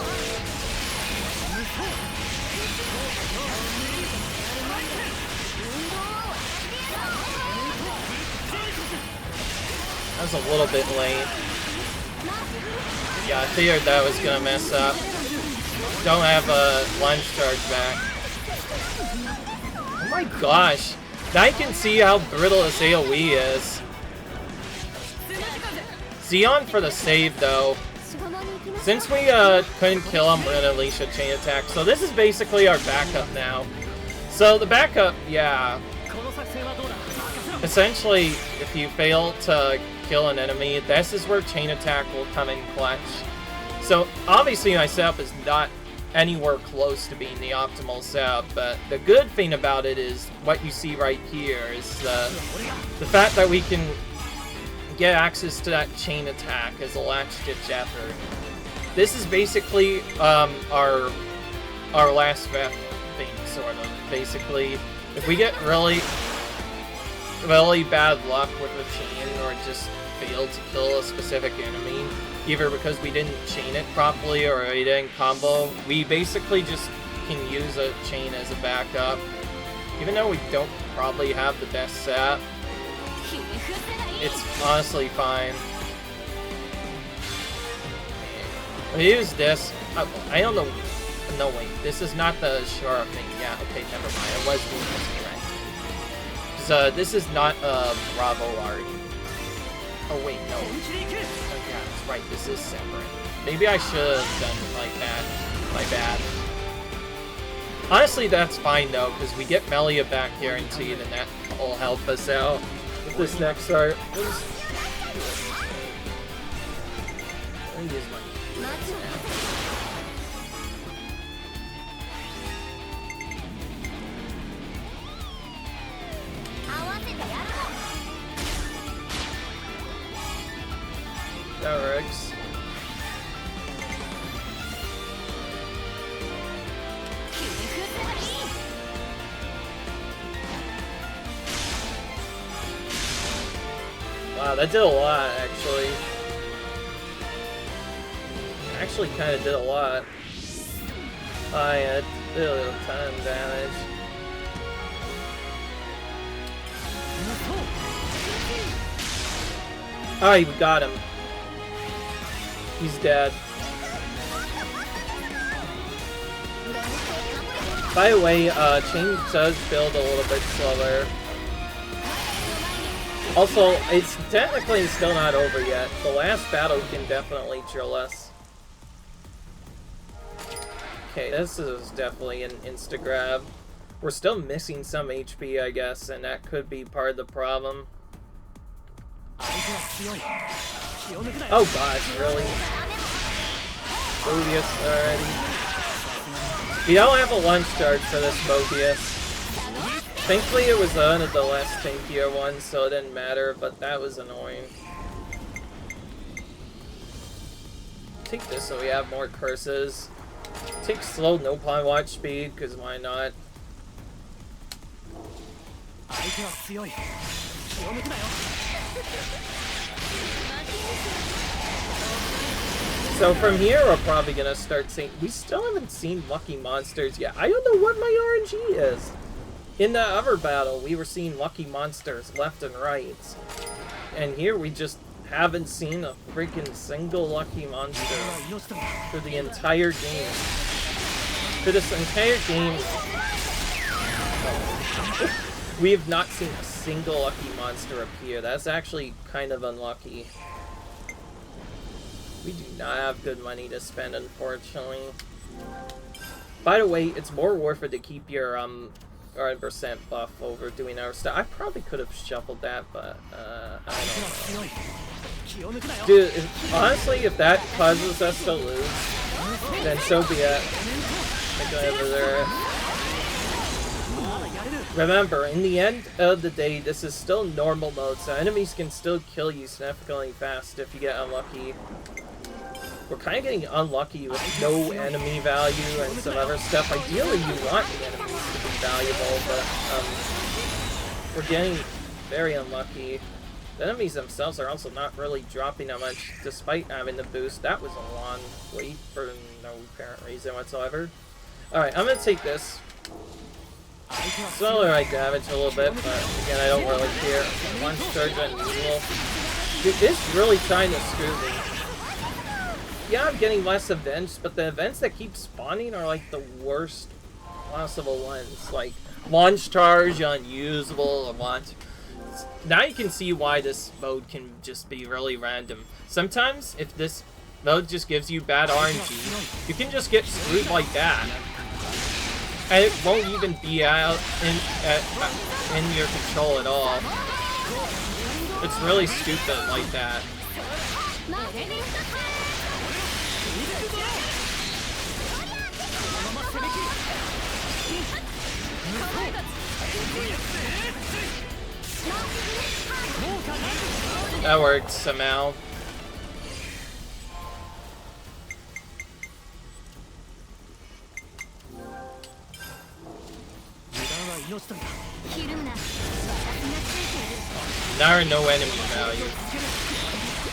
That was a little bit late. Yeah, I figured that was gonna mess up. Don't have a lunge charge back. Oh my gosh. Now I can see how brittle this AoE is. Xeon for the save, though. Since we couldn't kill him, we're gonna unleash a chain attack. So this is basically our backup now. So the backup, yeah. Essentially, if you fail to kill an enemy, this is where chain attack will come in clutch. So obviously my setup is not anywhere close to being the optimal setup, but the good thing about it is what you see right here is the fact that we can get access to that chain attack as a last-ditch effort. This is basically our last thing, sort of. Basically, if we get really bad luck with a chain or just fail to kill a specific enemy, either because we didn't chain it properly or we didn't combo, we basically just can use a chain as a backup. Even though we don't probably have the best set, it's honestly fine. We use this. I don't know. No, wait. This is not the Shura thing. Yeah, okay, never mind. I was doing this correct. So, this is not Bravo art. Oh, wait, no. Oh, yeah, that's right. This is separate. Maybe I should have done it like that. My bad. Honestly, that's fine, though, because we get Melia back guaranteed, and that will help us out with this next art. Let me use my... That works. Wow, that did a lot, actually. Actually, kind of did a lot. Oh yeah, it did a little ton of damage. Alright, we got him. He's dead. By the way, chain does build a little bit slower. Also, it's technically still not over yet. The last battle can definitely chill us. Okay, this is definitely an insta-grab. We're still missing some HP, I guess, and that could be part of the problem. Oh gosh, really? Mobius already. We don't have a lunch charge for this Mobius. Thankfully it was one of the less tankier ones, so it didn't matter, but that was annoying. Take this so we have more curses. Take slow no pawn watch speed, because why not? So from here we're probably gonna start seeing. We still haven't seen lucky monsters yet. I don't know what my RNG is. In the other battle, we were seeing lucky monsters left and right. And here we just haven't seen a freaking single lucky monster for the entire game. For this entire game, we have not seen a single lucky monster appear. That's actually kind of unlucky. We do not have good money to spend, unfortunately. By the way, it's more worth it to keep your 100% buff over doing our stuff. I probably could have shuffled that, but I don't know. Dude, honestly, if that causes us to lose, then so be it. Remember, in the end of the day, this is still normal mode, so enemies can still kill you significantly fast if you get unlucky. We're kind of getting unlucky with no enemy value and some other stuff. Ideally, you want the enemies to be valuable, but we're getting very unlucky. The enemies themselves are also not really dropping that much, despite having the boost. That was a long wait for no apparent reason whatsoever. Alright, I'm gonna take this. Slower I damage a little bit, but again, I don't really care. One charge unusual. Dude, it's really trying to screw me. Yeah, I'm getting less events, but the events that keep spawning are like the worst possible ones. Like, launch charge, unusable, launch. Now you can see why this mode can just be really random. Sometimes, if this mode just gives you bad RNG, you can just get screwed like that. And it won't even be out in your control at all. It's really stupid like that. That worked somehow. Now we're no enemy value.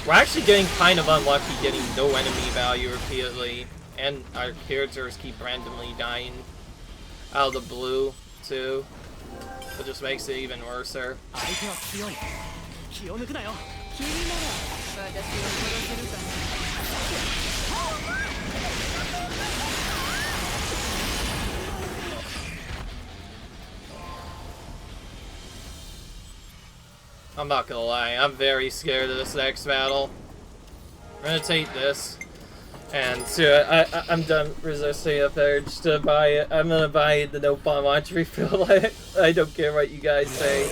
We're actually getting kind of unlucky getting no enemy value repeatedly, and our characters keep randomly dying out of the blue too. It just makes it even worse. I'm not gonna lie, I'm very scared of this next battle. I'm gonna take this, and so I'm done resisting a urge to buy it. I'm gonna buy the no pawn watch refill. I don't care what you guys say.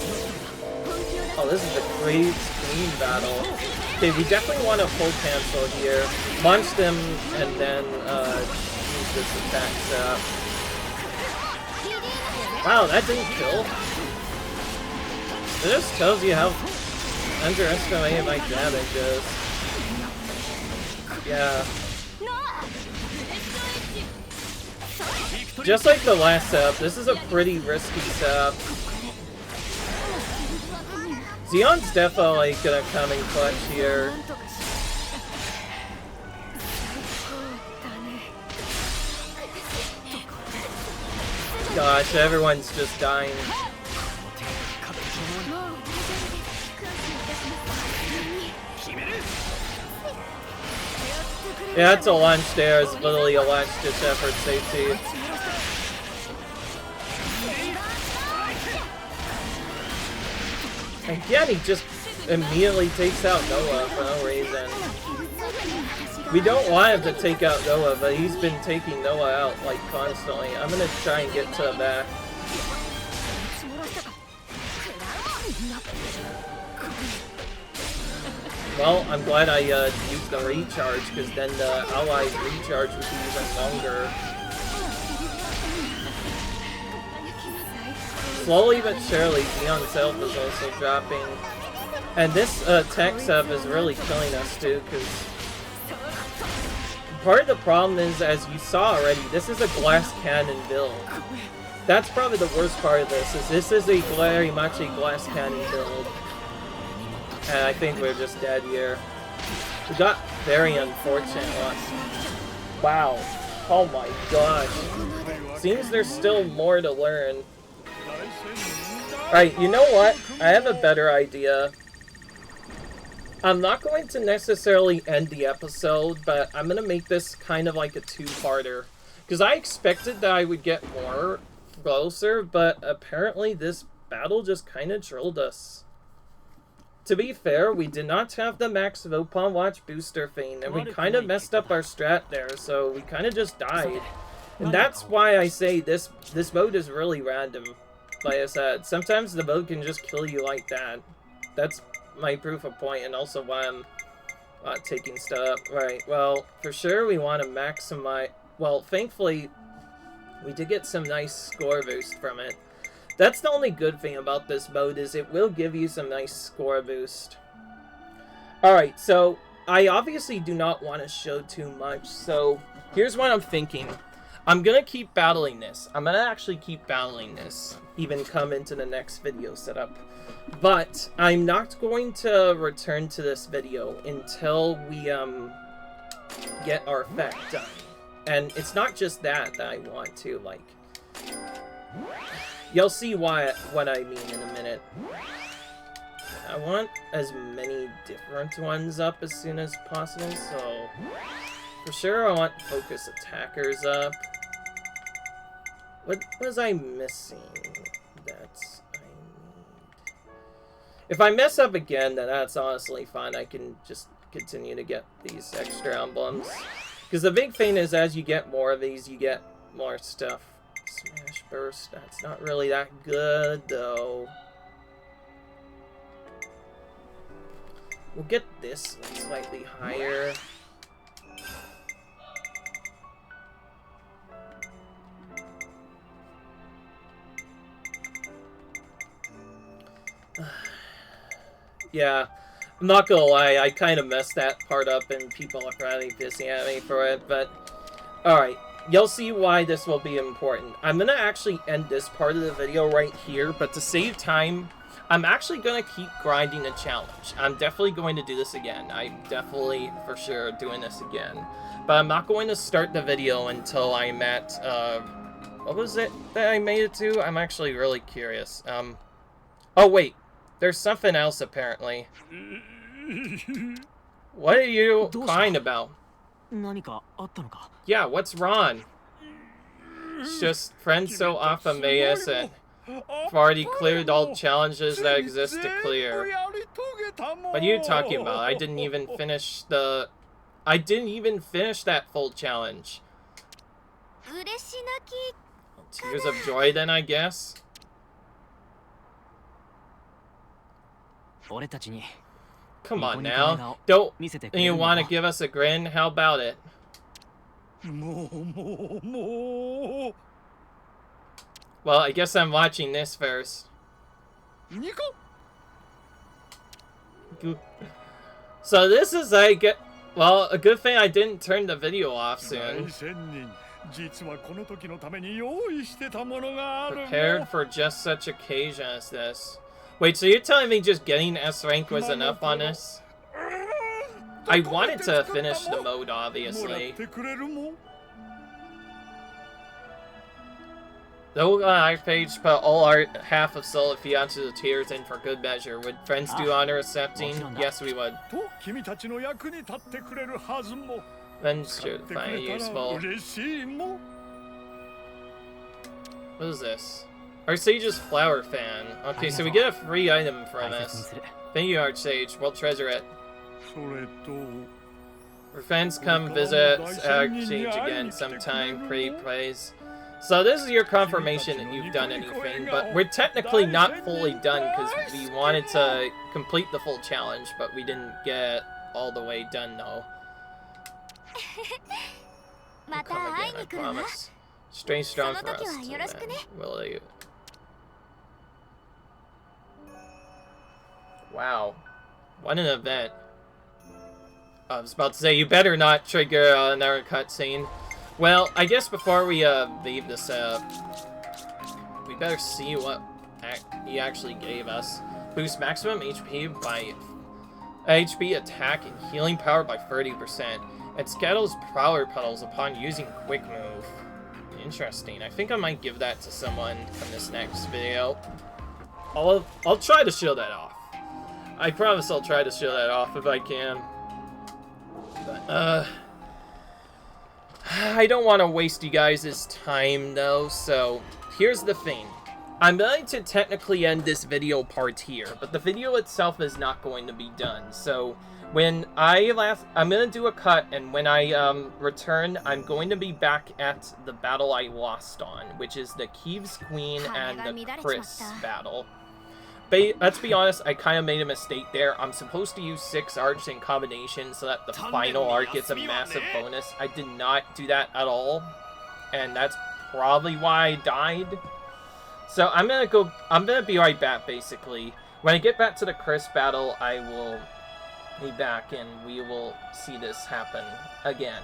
Oh, this is a great clean battle. Okay, we definitely want to full cancel here. Launch them, and then use this attack setup. Wow, that didn't kill. It just tells you how underestimated my damage is. Yeah. Just like the last setup, this is a pretty risky setup. Zeon's definitely gonna come in clutch here. Gosh, everyone's just dying. Yeah, it's a launch there. It's literally a launch ditch effort safety. Again, he just immediately takes out Noah for no reason. We don't want him to take out Noah, but he's been taking Noah out, like, constantly. I'm gonna try and get to the back. Well, I'm glad I used the recharge, because then the allies' recharge would be even longer. Slowly but surely, Xeon's health is also dropping. And this tech sub is really killing us too, because part of the problem is, as you saw already, this is a glass cannon build. That's probably the worst part of this is a very much a glass cannon build. And I think we're just dead here. We got very unfortunate ones. Wow. Oh my gosh. Seems there's still more to learn. Alright, you know what? I have a better idea. I'm not going to necessarily end the episode, but I'm going to make this kind of like a two-parter. Because I expected that I would get more closer, but apparently this battle just kind of drilled us. To be fair, we did not have the max Vopon Watch booster thing, and we kind of messed up our strat there, so we kind of just died. And that's why I say this mode is really random. Like I said, sometimes the mode can just kill you like that. That's my proof of point, and also why I'm not taking stuff. Right, well, for sure we want to maximize... Well, thankfully, we did get some nice score boost from it. That's the only good thing about this mode, is it will give you some nice score boost. Alright, so I obviously do not want to show too much, so here's what I'm thinking. I'm gonna keep battling this. I'm gonna actually keep battling this, even come into the next video setup. But I'm not going to return to this video until we get our effect done. And it's not just that I want to, like... You'll see what I mean in a minute. I want as many different ones up as soon as possible, so... For sure I want focus attackers up. What was I missing? That's... I need... If I mess up again, then that's honestly fine. I can just continue to get these extra emblems. Because the big thing is, as you get more of these, you get more stuff. Smash Burst, that's not really that good, though. We'll get this slightly higher. Yeah, I'm not gonna lie, I kind of messed that part up and people are probably pissing at me for it, but... Alright, you'll see why this will be important. I'm gonna actually end this part of the video right here, but to save time, I'm actually gonna keep grinding the challenge. I'm definitely going to do this again. I'm definitely, for sure, doing this again. But I'm not going to start the video until I'm at, what was it that I made it to? I'm actually really curious. Oh wait, there's something else apparently. What are you crying about? Yeah, what's wrong? It's just friends so often may as it. I've already cleared all challenges that exist to clear. What are you talking about? I didn't even finish that full challenge. Tears of joy then, I guess? Come on now. Don't you want to give us a grin? How about it? Well, I guess I'm watching this first. So this is like... Well, a good thing I didn't turn the video off soon. Prepared for just such occasion as this. Wait, so you're telling me just getting S rank was enough on this? I wanted to finish the mode, obviously. Though our page put all our half of Soul of Fiance's tears in for good measure. Would friends do honor accepting? Yes, we would. Then should find it useful. What is this? Archsage's Flower Fan. Okay, so we get a free item from this. Thank you, Archsage. We'll treasure it. Our fans come visit Archsage again sometime. Pretty praise. So this is your confirmation that you've done anything, but we're technically not fully done because we wanted to complete the full challenge, but we didn't get all the way done though. We'll come again, I promise. Stay strong for us. Will you? Wow. What an event. I was about to say, you better not trigger another cutscene. Well, I guess before we leave this, we better see what he actually gave us. Boost maximum HP by HP attack and healing power by 30%. It scatters Prowler Petals upon using Quick Move. Interesting. I think I might give that to someone in this next video. I'll try to show that off. I promise I'll try to show that off if I can. But, I don't want to waste you guys' time, though, so here's the thing. I'm going to technically end this video part here, but the video itself is not going to be done. So when I'm going to do a cut, and when I return, I'm going to be back at the battle I lost on, which is the Kieves Queen and the Chris battle. Let's be honest, I kind of made a mistake there. I'm supposed to use 6 arcs in combination so that the final arc gets a massive bonus. I did not do that at all, and that's probably why I died. So I'm gonna be right back, basically. When I get back to the Chris battle, I will be back and we will see this happen again.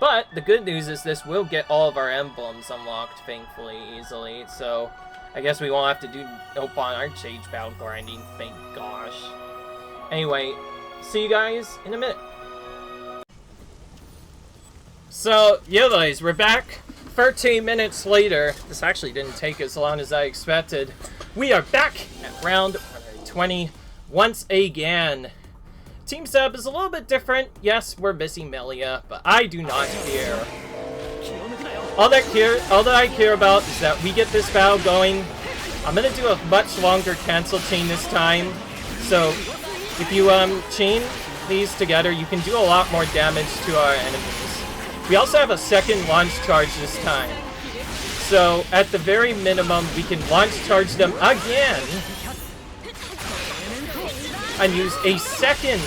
But the good news is this will get all of our emblems unlocked, thankfully, easily, so I guess we won't have to do Opon Archsage battle grinding, thank gosh. Anyway, see you guys in a minute. So, yeah guys, we're back 13 minutes later. This actually didn't take as long as I expected. We are back at round 120 once again. Team setup is a little bit different. Yes, we're missing Melia, but I do not care. All that I care about is that we get this battle going. I'm gonna do a much longer cancel chain this time. So if you chain these together, you can do a lot more damage to our enemies. We also have a second launch charge this time. So at the very minimum, we can launch charge them again and use a second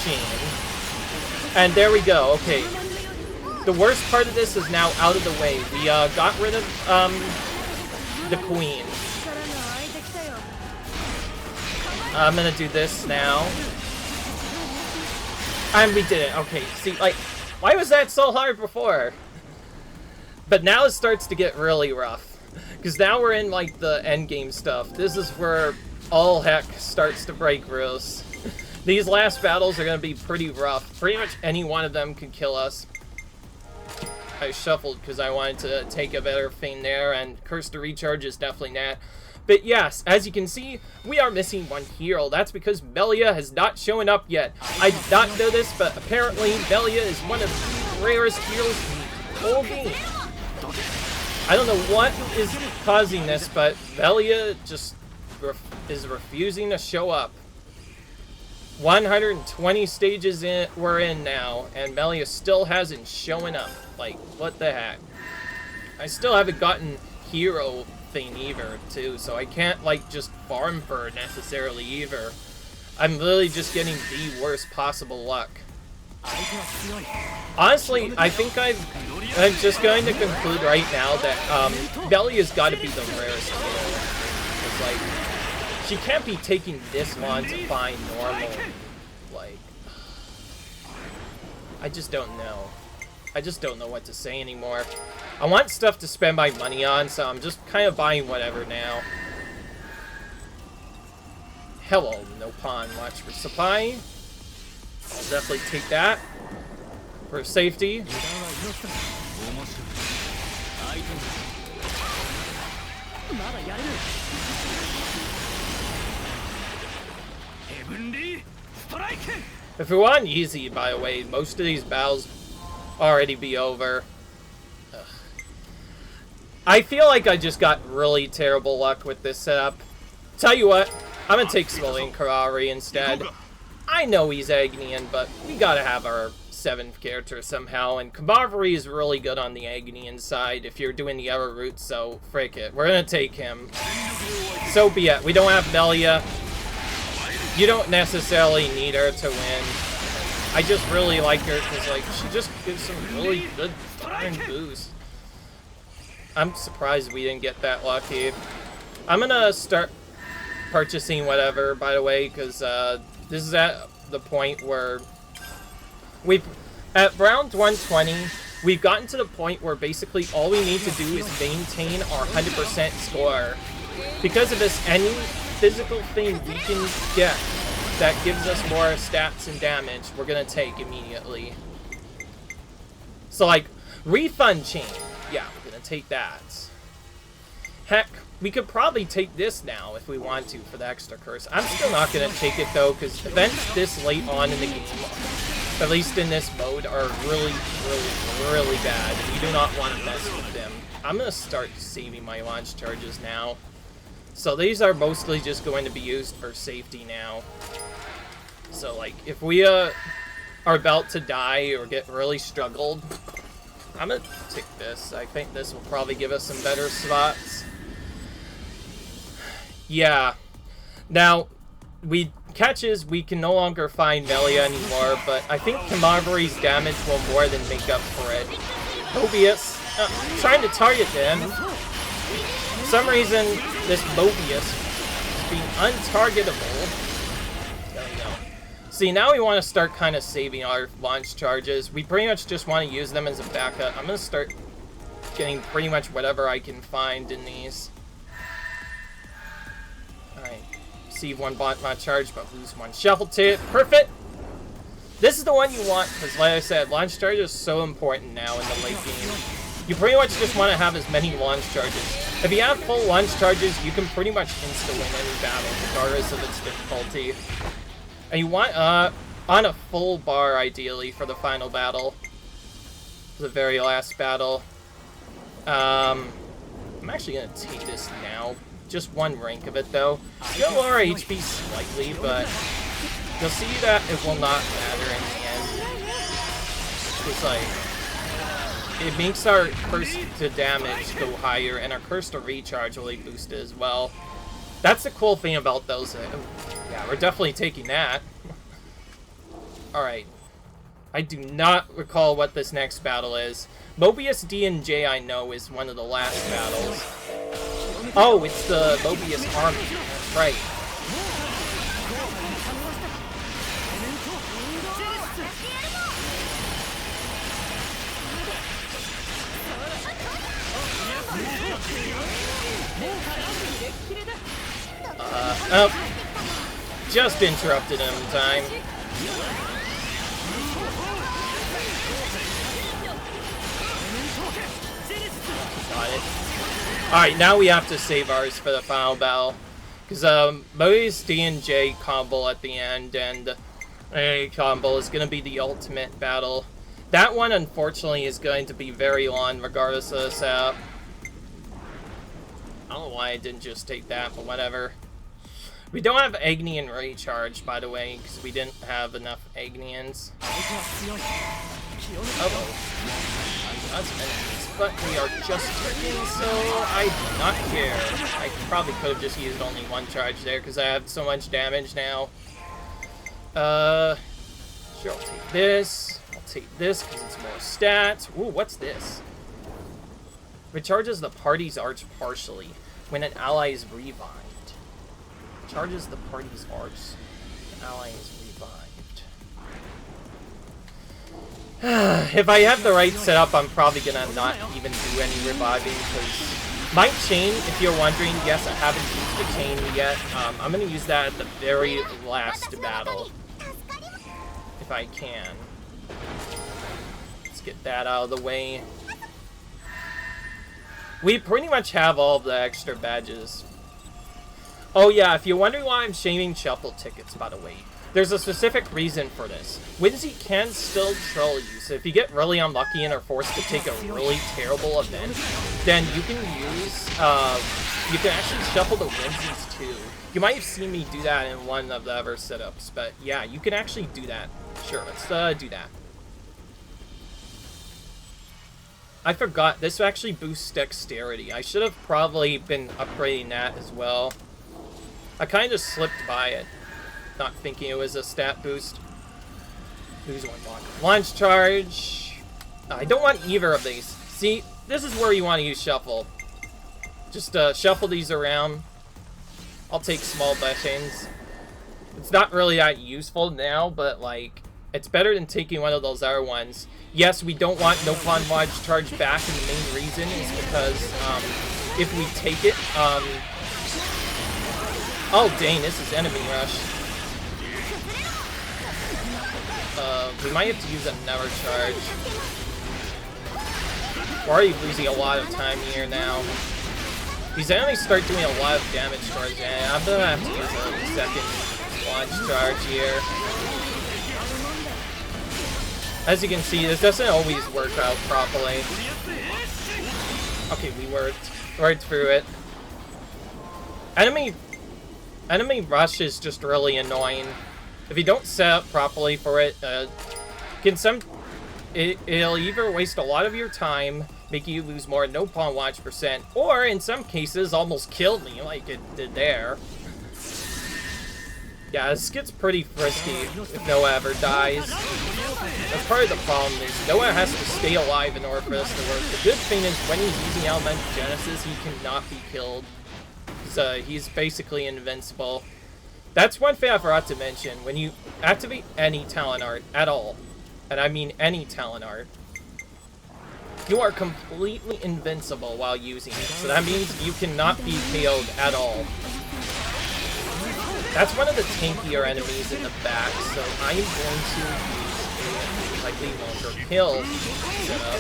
chain. And there we go. Okay. The worst part of this is now out of the way. We got rid of the queen. I'm gonna do this now. And we did it. Okay, see, like, why was that so hard before? But now it starts to get really rough. Because now we're in, like, the endgame stuff. This is where all heck starts to break loose. These last battles are gonna be pretty rough. Pretty much any one of them could kill us. I shuffled because I wanted to take a better thing there, and Curse to Recharge is definitely that. But yes, as you can see, we are missing one hero. That's because Melia has not shown up yet. I did not know this, but apparently Melia is one of the rarest heroes in the whole game. I don't know what is causing this, but Melia just is refusing to show up. 120 stages we're in now, and Melia still hasn't shown up. Like, what the heck? I still haven't gotten hero thing either, too, so I can't, like, just farm for her necessarily either. I'm literally just getting the worst possible luck. Honestly, I think I'm just going to conclude right now that Melia's got to be the rarest hero. It's like, she can't be taking this long to find normal. Like, I just don't know. I just don't know what to say anymore. I want stuff to spend my money on, so I'm just kind of buying whatever now. Hello, no pawn. Watch for supply. I'll definitely take that for safety. If we want easy, by the way, most of these battles already be over. Ugh. I feel like I just got really terrible luck with this setup. Tell you what, I'm gonna take Smoling Karari instead. I know he's Agnian, but we gotta have our 7th character somehow, and Kamavari is really good on the Agnian side if you're doing the other route, so frick it. We're gonna take him. So be it. We don't have Melia. You don't necessarily need her to win. I just really like her because, like, she just gives some really good darn boost. I'm surprised we didn't get that lucky. I'm gonna start purchasing whatever, by the way, because this is at the point where at round 120, we've gotten to the point where basically all we need to do is maintain our 100% score. Because of this, any physical thing we can get that gives us more stats and damage, we're gonna take immediately. So, like, refund chain. Yeah, we're gonna take that. Heck, we could probably take this now if we want to for the extra curse. I'm still not gonna take it though, because events this late on in the game, at least in this mode, are really, really, really bad. And you do not want to mess with them. I'm gonna start saving my launch charges now. So these are mostly just going to be used for safety now. So, like, if we are about to die or get really struggled, I'm gonna take this. I think this will probably give us some better spots. Yeah. Now, we can no longer find Melia anymore, but I think Kamavari's damage will more than make up for it. Mobius, trying to target them. For some reason, this Mobius is being untargetable. There we go. See, now we want to start kind of saving our launch charges. We pretty much just want to use them as a backup. I'm going to start getting pretty much whatever I can find in these. Alright. Receive 1 launch charge, but lose 1 shuffle tip. Perfect! This is the one you want, because like I said, launch charge is so important now in the late game. You pretty much just want to have as many launch charges. If you have full launch charges, you can pretty much insta-win any battle, regardless of its difficulty. And you want, on a full bar, ideally, for the final battle. The very last battle. I'm actually going to take this now. Just 1 rank of it, though. You'll lower our HP slightly, but you'll see that it will not matter in the end. It's like, it makes our curse to damage go higher, and our curse to recharge will boost it as well. That's the cool thing about those. Yeah, we're definitely taking that. Alright. I do not recall what this next battle is. Mobius D and J, I know, is one of the last battles. Oh, it's the Mobius army. That's right. Oh. Just interrupted him in time. Got it. Alright, now we have to save ours for the final battle. Because Mobius D and J combo at the end, and A combo is going to be the ultimate battle. That one, unfortunately, is going to be very long, regardless of the setup. I don't know why I didn't just take that, but whatever. We don't have Agnian recharge, by the way, because we didn't have enough Agnians. Uh-oh. That's enemies, but we are just turning, so I do not care. I probably could have just used only 1 charge there, because I have so much damage now. Sure, I'll take this. I'll take this, because it's more stats. Ooh, what's this? Recharges the party's arch partially when an ally is revived. Charges the party's arch. An ally is revived. If I have the right setup, I'm probably gonna not even do any reviving, because my chain, if you're wondering, yes, I haven't used the chain yet. I'm gonna use that at the very last battle, if I can. Let's get that out of the way. We pretty much have all the extra badges. Oh yeah, if you're wondering why I'm shaming shuffle tickets, by the way, There's a specific reason for this. Whimsy can still troll you, so if you get really unlucky and are forced to take a really terrible event, then you can use, you can actually shuffle the Whimsies too. You might have seen me do that in one of the other setups, but yeah, you can actually do that. Sure, let's do that. I forgot, this actually boosts dexterity. I should have probably been upgrading that as well. I kind of slipped by it, not thinking it was a stat boost. Who's one block? Launch charge. I don't want either of these. See, this is where you want to use shuffle. Just shuffle these around. I'll take small blessings. It's not really that useful now, but like, it's better than taking one of those other ones. Yes, we don't want no pawn launch charge back, and the main reason is because if we take it, oh dang, this is enemy rush. We might have to use another charge. We're already losing a lot of time here now. These enemies start doing a lot of damage towards me. I'm gonna have to use a second launch charge here. As you can see, this doesn't always work out properly. Okay, we worked through it. Enemy rush is just really annoying. If you don't set up properly for it, it'll either waste a lot of your time, make you lose more no pawn watch %, or in some cases almost killed me like it did there. Yeah, this gets pretty frisky if Noah ever dies. That's part of the problem is Noah has to stay alive in order for this to work. The good thing is when he's using Elemental Genesis, he cannot be killed. He's basically invincible. That's one thing I forgot to mention. When you activate any talent art at all, and I mean any talent art, you are completely invincible while using it. So that means you cannot be KO'd at all. That's one of the tankier enemies in the back, so I'm going to use a slightly longer kill setup.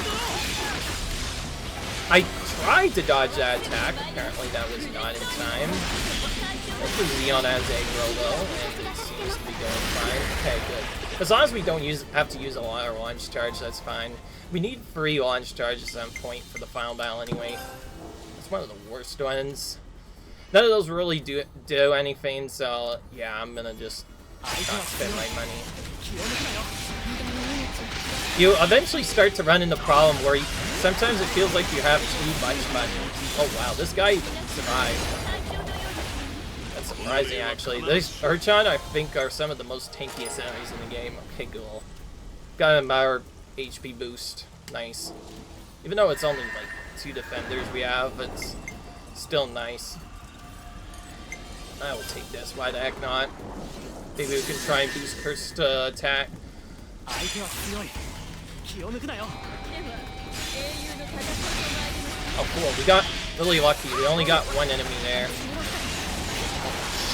I tried to dodge that attack, apparently that was not in time. Hopefully Leon has aggro though, and it seems to be going fine. Okay, good. As long as we don't have to use a lot of launch charge, that's fine. We need 3 launch charges on point for the final battle anyway. It's one of the worst ones. None of those really do anything, so yeah, I'm gonna just not spend my money. You eventually start to run into the problem where sometimes it feels like you have too much money. Oh wow, this guy survived. That's surprising actually. These Urchan, I think, are some of the most tankiest enemies in the game. Okay, cool. Got another HP boost. Nice. Even though it's only like 2 defenders we have, it's still nice. I will take this, why the heck not? Maybe we can try and boost Cursed attack. Oh cool, we got really lucky. We only got 1 enemy there.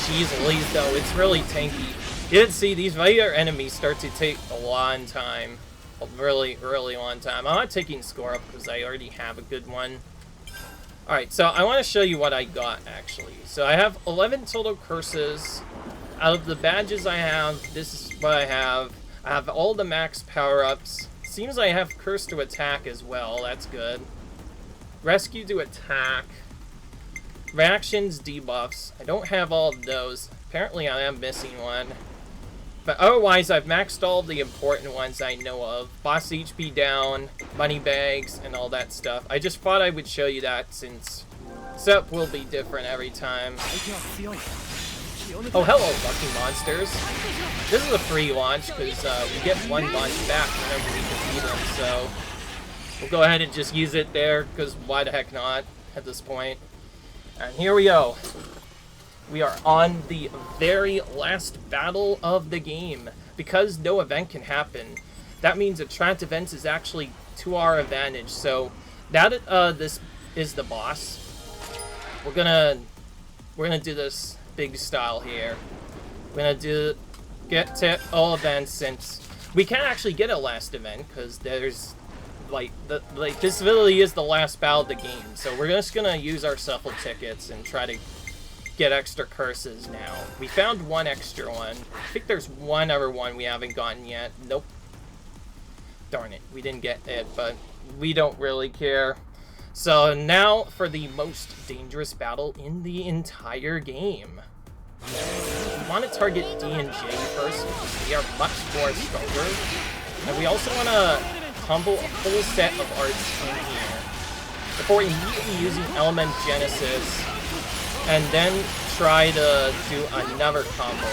Jeez, though, it's really tanky. You didn't see, these regular enemies start to take a long time. A really, really long time. I'm not taking score up because I already have a good one. Alright, so I want to show you what I got, actually. So I have 11 total curses. Out of the badges I have, this is what I have. I have all the max power-ups. Seems I have curse to attack as well, that's good. Rescue to attack. Reactions, debuffs. I don't have all of those. Apparently I am missing one. But otherwise, I've maxed all the important ones I know of. Boss HP down, money bags, and all that stuff. I just thought I would show you that since setup will be different every time. Oh, hello, lucky monsters. This is a free launch because we get 1 launch back whenever we defeat them, so we'll go ahead and just use it there because why the heck not at this point. And here we go. We are on the very last battle of the game. Because no event can happen, that means a trapped event is actually to our advantage. So now that this is the boss, we're gonna do this big style here. We're gonna get to all events since we can't actually get a last event because there's this really is the last battle of the game. So we're just gonna use our shuffle tickets and try to get extra curses now. We found one extra one. I think there's one other one we haven't gotten yet. Nope. Darn it, we didn't get it, but we don't really care. So now for the most dangerous battle in the entire game. We want to target D and J first because they are much more stronger. And we also want to combo a full set of arts in here before immediately using Element Genesis and then try to do another combo.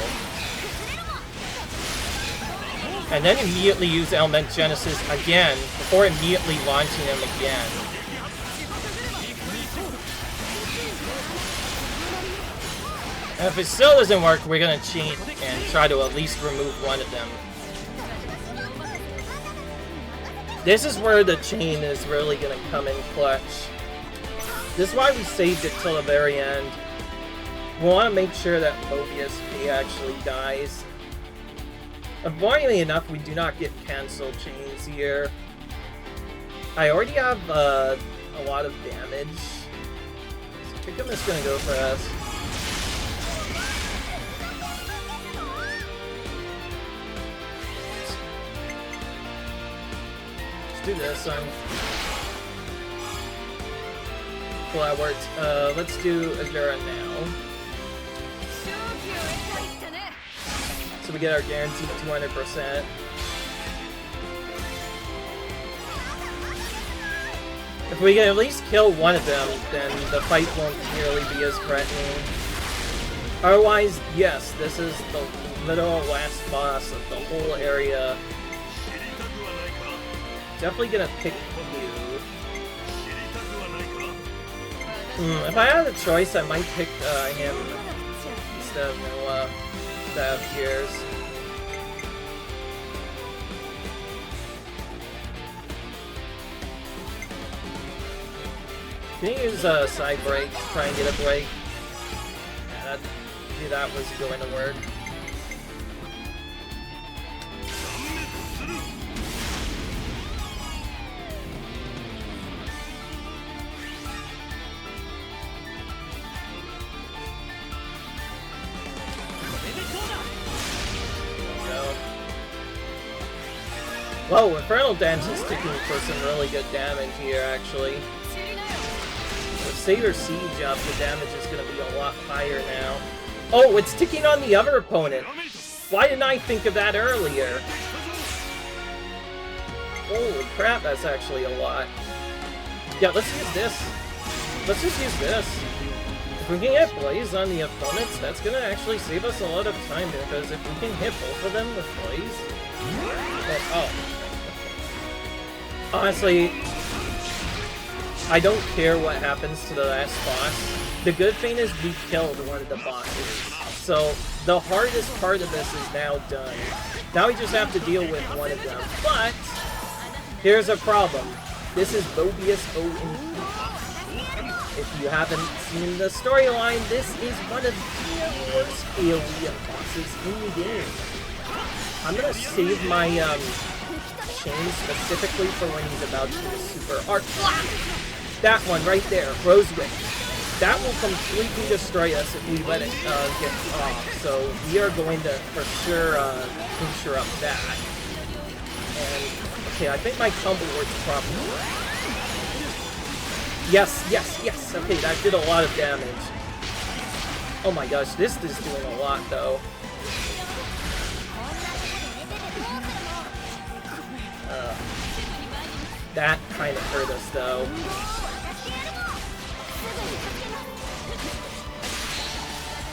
And then immediately use Element Genesis again before immediately launching him again. And if it still doesn't work, we're gonna chain and try to at least remove one of them. This is where the chain is really gonna come in clutch. This is why we saved it till the very end. We want to make sure that Mobius P actually dies. Annoyingly enough, we do not get cancel chains here. I already have a lot of damage. So I think I'm just gonna go for us. Let's do this one. Well, that worked. Let's do Azura now. So we get our guaranteed 200%. If we can at least kill one of them, then the fight won't nearly be as threatening. Otherwise, yes, this is the literal last boss of the whole area. Definitely gonna pick you. If I had a choice, I might pick him instead of Noah. That of years. Can you use a side break to try and get a break? Yeah, that was going to work. Whoa, Infernal Dance is sticking for some really good damage here, actually. With Saber Siege up, the damage is going to be a lot higher now. Oh, it's ticking on the other opponent! Why didn't I think of that earlier? Holy crap, that's actually a lot. Yeah, let's use this. Let's just use this. If we can get Blaze on the opponents, that's going to actually save us a lot of time, because if we can hit both of them with Blaze... Oh. Honestly, I don't care what happens to the last boss. The good thing is we killed one of the bosses. So the hardest part of this is now done. Now we just have to deal with one of them. But here's a problem. This is Mobius O&P. If you haven't seen the storyline, this is one of the worst AoE bosses in the game. I'm gonna save my chain specifically for when he's about to do a super art. That one right there, Rosewick. That will completely destroy us if we let it get off. So we are going to for sure interrupt that. And okay, I think my combo works properly. Yes, yes, yes. Okay, that did a lot of damage. Oh my gosh, this is doing a lot though. That kind of hurt us, though.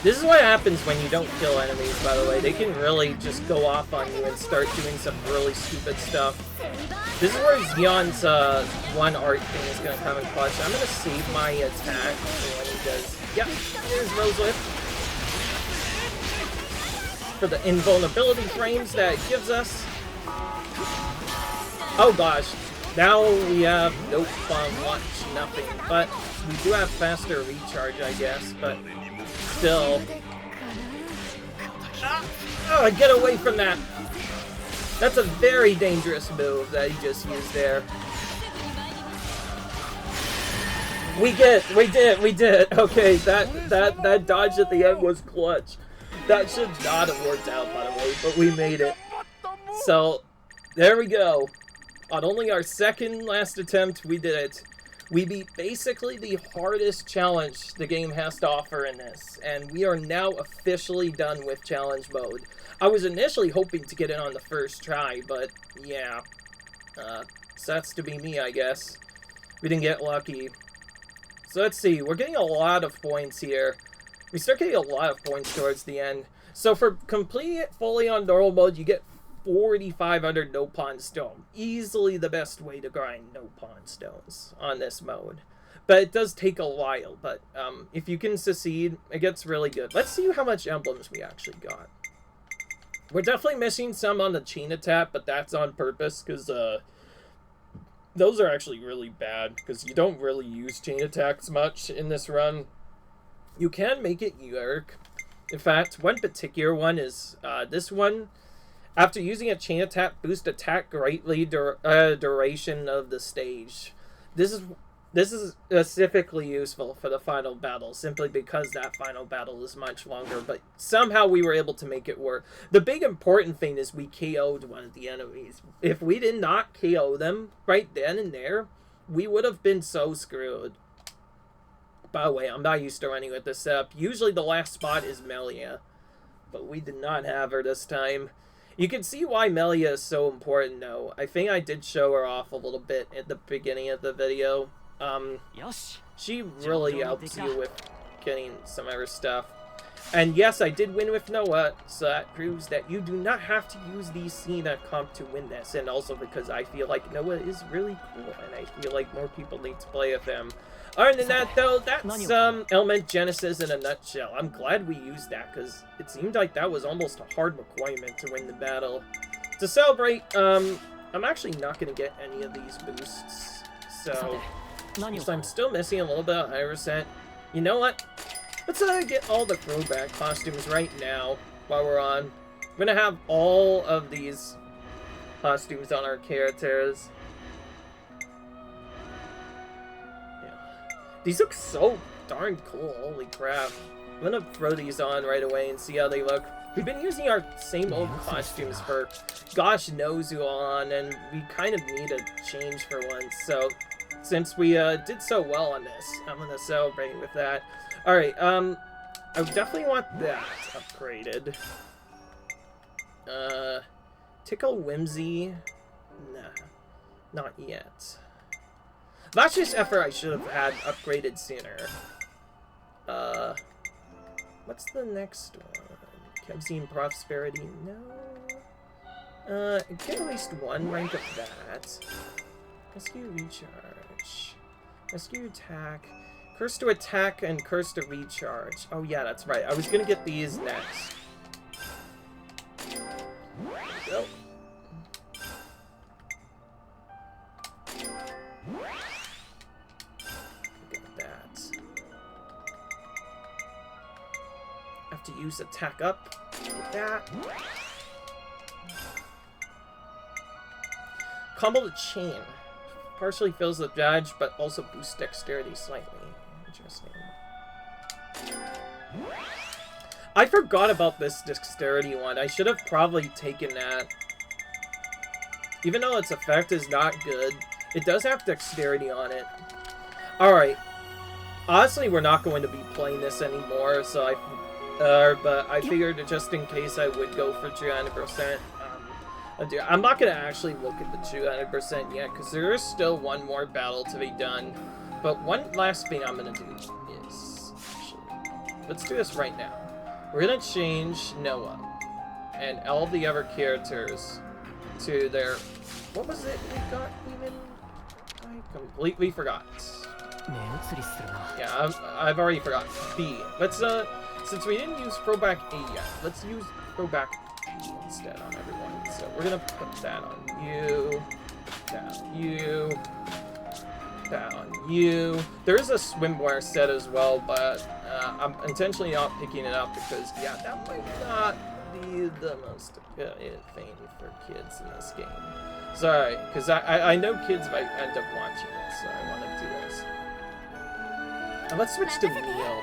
This is what happens when you don't kill enemies, by the way. They can really just go off on you and start doing some really stupid stuff. This is where Zeon's one art thing is going to come in clutch. I'm going to save my attack for when he does... Yep, there's Rosewhip. For the invulnerability frames that it gives us. Oh gosh. Now we have no fun, launch, nothing, but we do have faster recharge, I guess, but still. Oh, get away from that! That's a very dangerous move that he just used there. We did. Okay, that dodge at the end was clutch. That should not have worked out, by the way, but we made it. So, there we go. On only our second last attempt, we did it. We beat basically the hardest challenge the game has to offer in this, and we are now officially done with challenge mode. I was initially hoping to get it on the first try, but yeah. Sucks to be me, I guess. We didn't get lucky. So let's see, we're getting a lot of points here. We start getting a lot of points towards the end. So for completing it fully on normal mode, you get 4,500 no pawn stone. Easily the best way to grind no pawn stones on this mode. But it does take a while, but if you can succeed, it gets really good. Let's see how much emblems we actually got. We're definitely missing some on the chain attack, but that's on purpose, because those are actually really bad, because you don't really use chain attacks much in this run. You can make it work. In fact, one particular one is this one. After using a chain attack, boost attack greatly duration of the stage. This is specifically useful for the final battle, simply because that final battle is much longer, but somehow we were able to make it work. The big important thing is we KO'd one of the enemies. If we did not KO them right then and there, we would have been so screwed. By the way, I'm not used to running with this setup. Usually the last spot is Melia, but we did not have her this time. You can see why Melia is so important, though. I think I did show her off a little bit at the beginning of the video. She really helps you with getting some of her stuff. And yes, I did win with Noah, so that proves that you do not have to use the Cena comp to win this. And also because I feel like Noah is really cool, and I feel like more people need to play with him. Other than that, though, that's Element Genesis in a nutshell. I'm glad we used that, because it seemed like that was almost a hard requirement to win the battle. To celebrate, I'm actually not going to get any of these boosts, so I'm still missing a little bit of 100%. You know what? Let's get all the throwback costumes right now, while we're on. We're going to have all of these costumes on our characters. These look so darn cool, holy crap. I'm gonna throw these on right away and see how they look. We've been using our same old costumes for gosh knows who on, and we kind of need a change for once. So, since we did so well on this, I'm gonna celebrate with that. Alright, I definitely want that upgraded. Tickle Whimsy? Nah, not yet. That's just effort I should have had upgraded sooner. What's the next one? Kevzine Prosperity? No. Get at least one rank of that. Rescue Recharge. Rescue Attack. Curse to Attack and Curse to Recharge. Oh yeah, that's right. I was gonna get these next. There we go. To use attack up like that. Combo the chain. Partially fills the dodge, but also boosts dexterity slightly. Interesting. I forgot about this dexterity one. I should have probably taken that. Even though its effect is not good, it does have dexterity on it. Alright. Honestly, we're not going to be playing this anymore, so but I figured that just in case I would go for 200%. I'm not going to actually look at the 200% yet, because there is still one more battle to be done. But one last thing I'm going to do is, actually, let's do this right now. We're going to change Noah and all the other characters to their, what was it we got even? I completely forgot. Yeah, I've already forgotten. B. Let's, since we didn't use throwback A yet, let's use throwback B instead on everyone. So we're gonna put that on you, that on you, that on you. There is a swimwear set as well, but I'm intentionally not picking it up because, yeah, that might not be the most thing for kids in this game. Sorry, because I know kids might end up watching it, so I want to do this. And let's switch to Mio.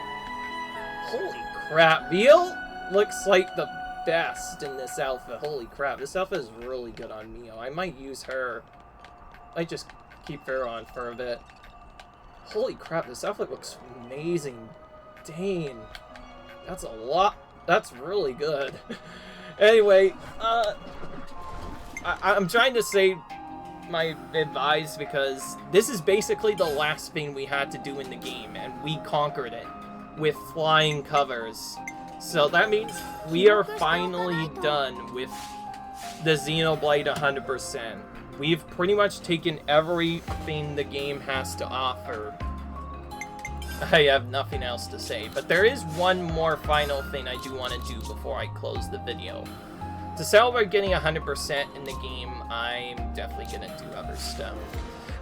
Holy crap, Mio looks like the best in this outfit. Holy crap, this outfit is really good on Mio. I might use her. I might just keep her on for a bit. Holy crap, this outfit looks amazing. Dang. That's a lot. That's really good. Anyway, I'm trying to say my advice because this is basically the last thing we had to do in the game, and we conquered it with flying covers. So that means we are finally done with the Xenoblade 100%. We've pretty much taken everything the game has to offer. I have nothing else to say, but there is one more final thing I do want to do before I close the video. To celebrate getting 100% in the game, I'm definitely going to do other stuff.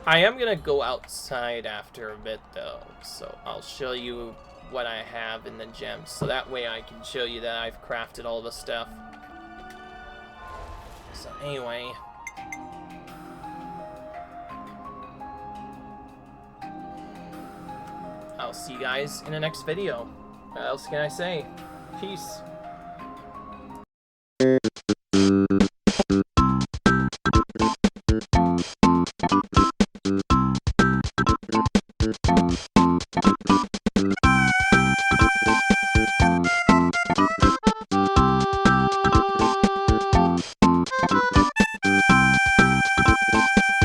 I am going to go outside after a bit, though, so I'll show you what I have in the gems, so that way I can show you that I've crafted all the stuff. So anyway, I'll see you guys in the next video. What else can I say? Peace.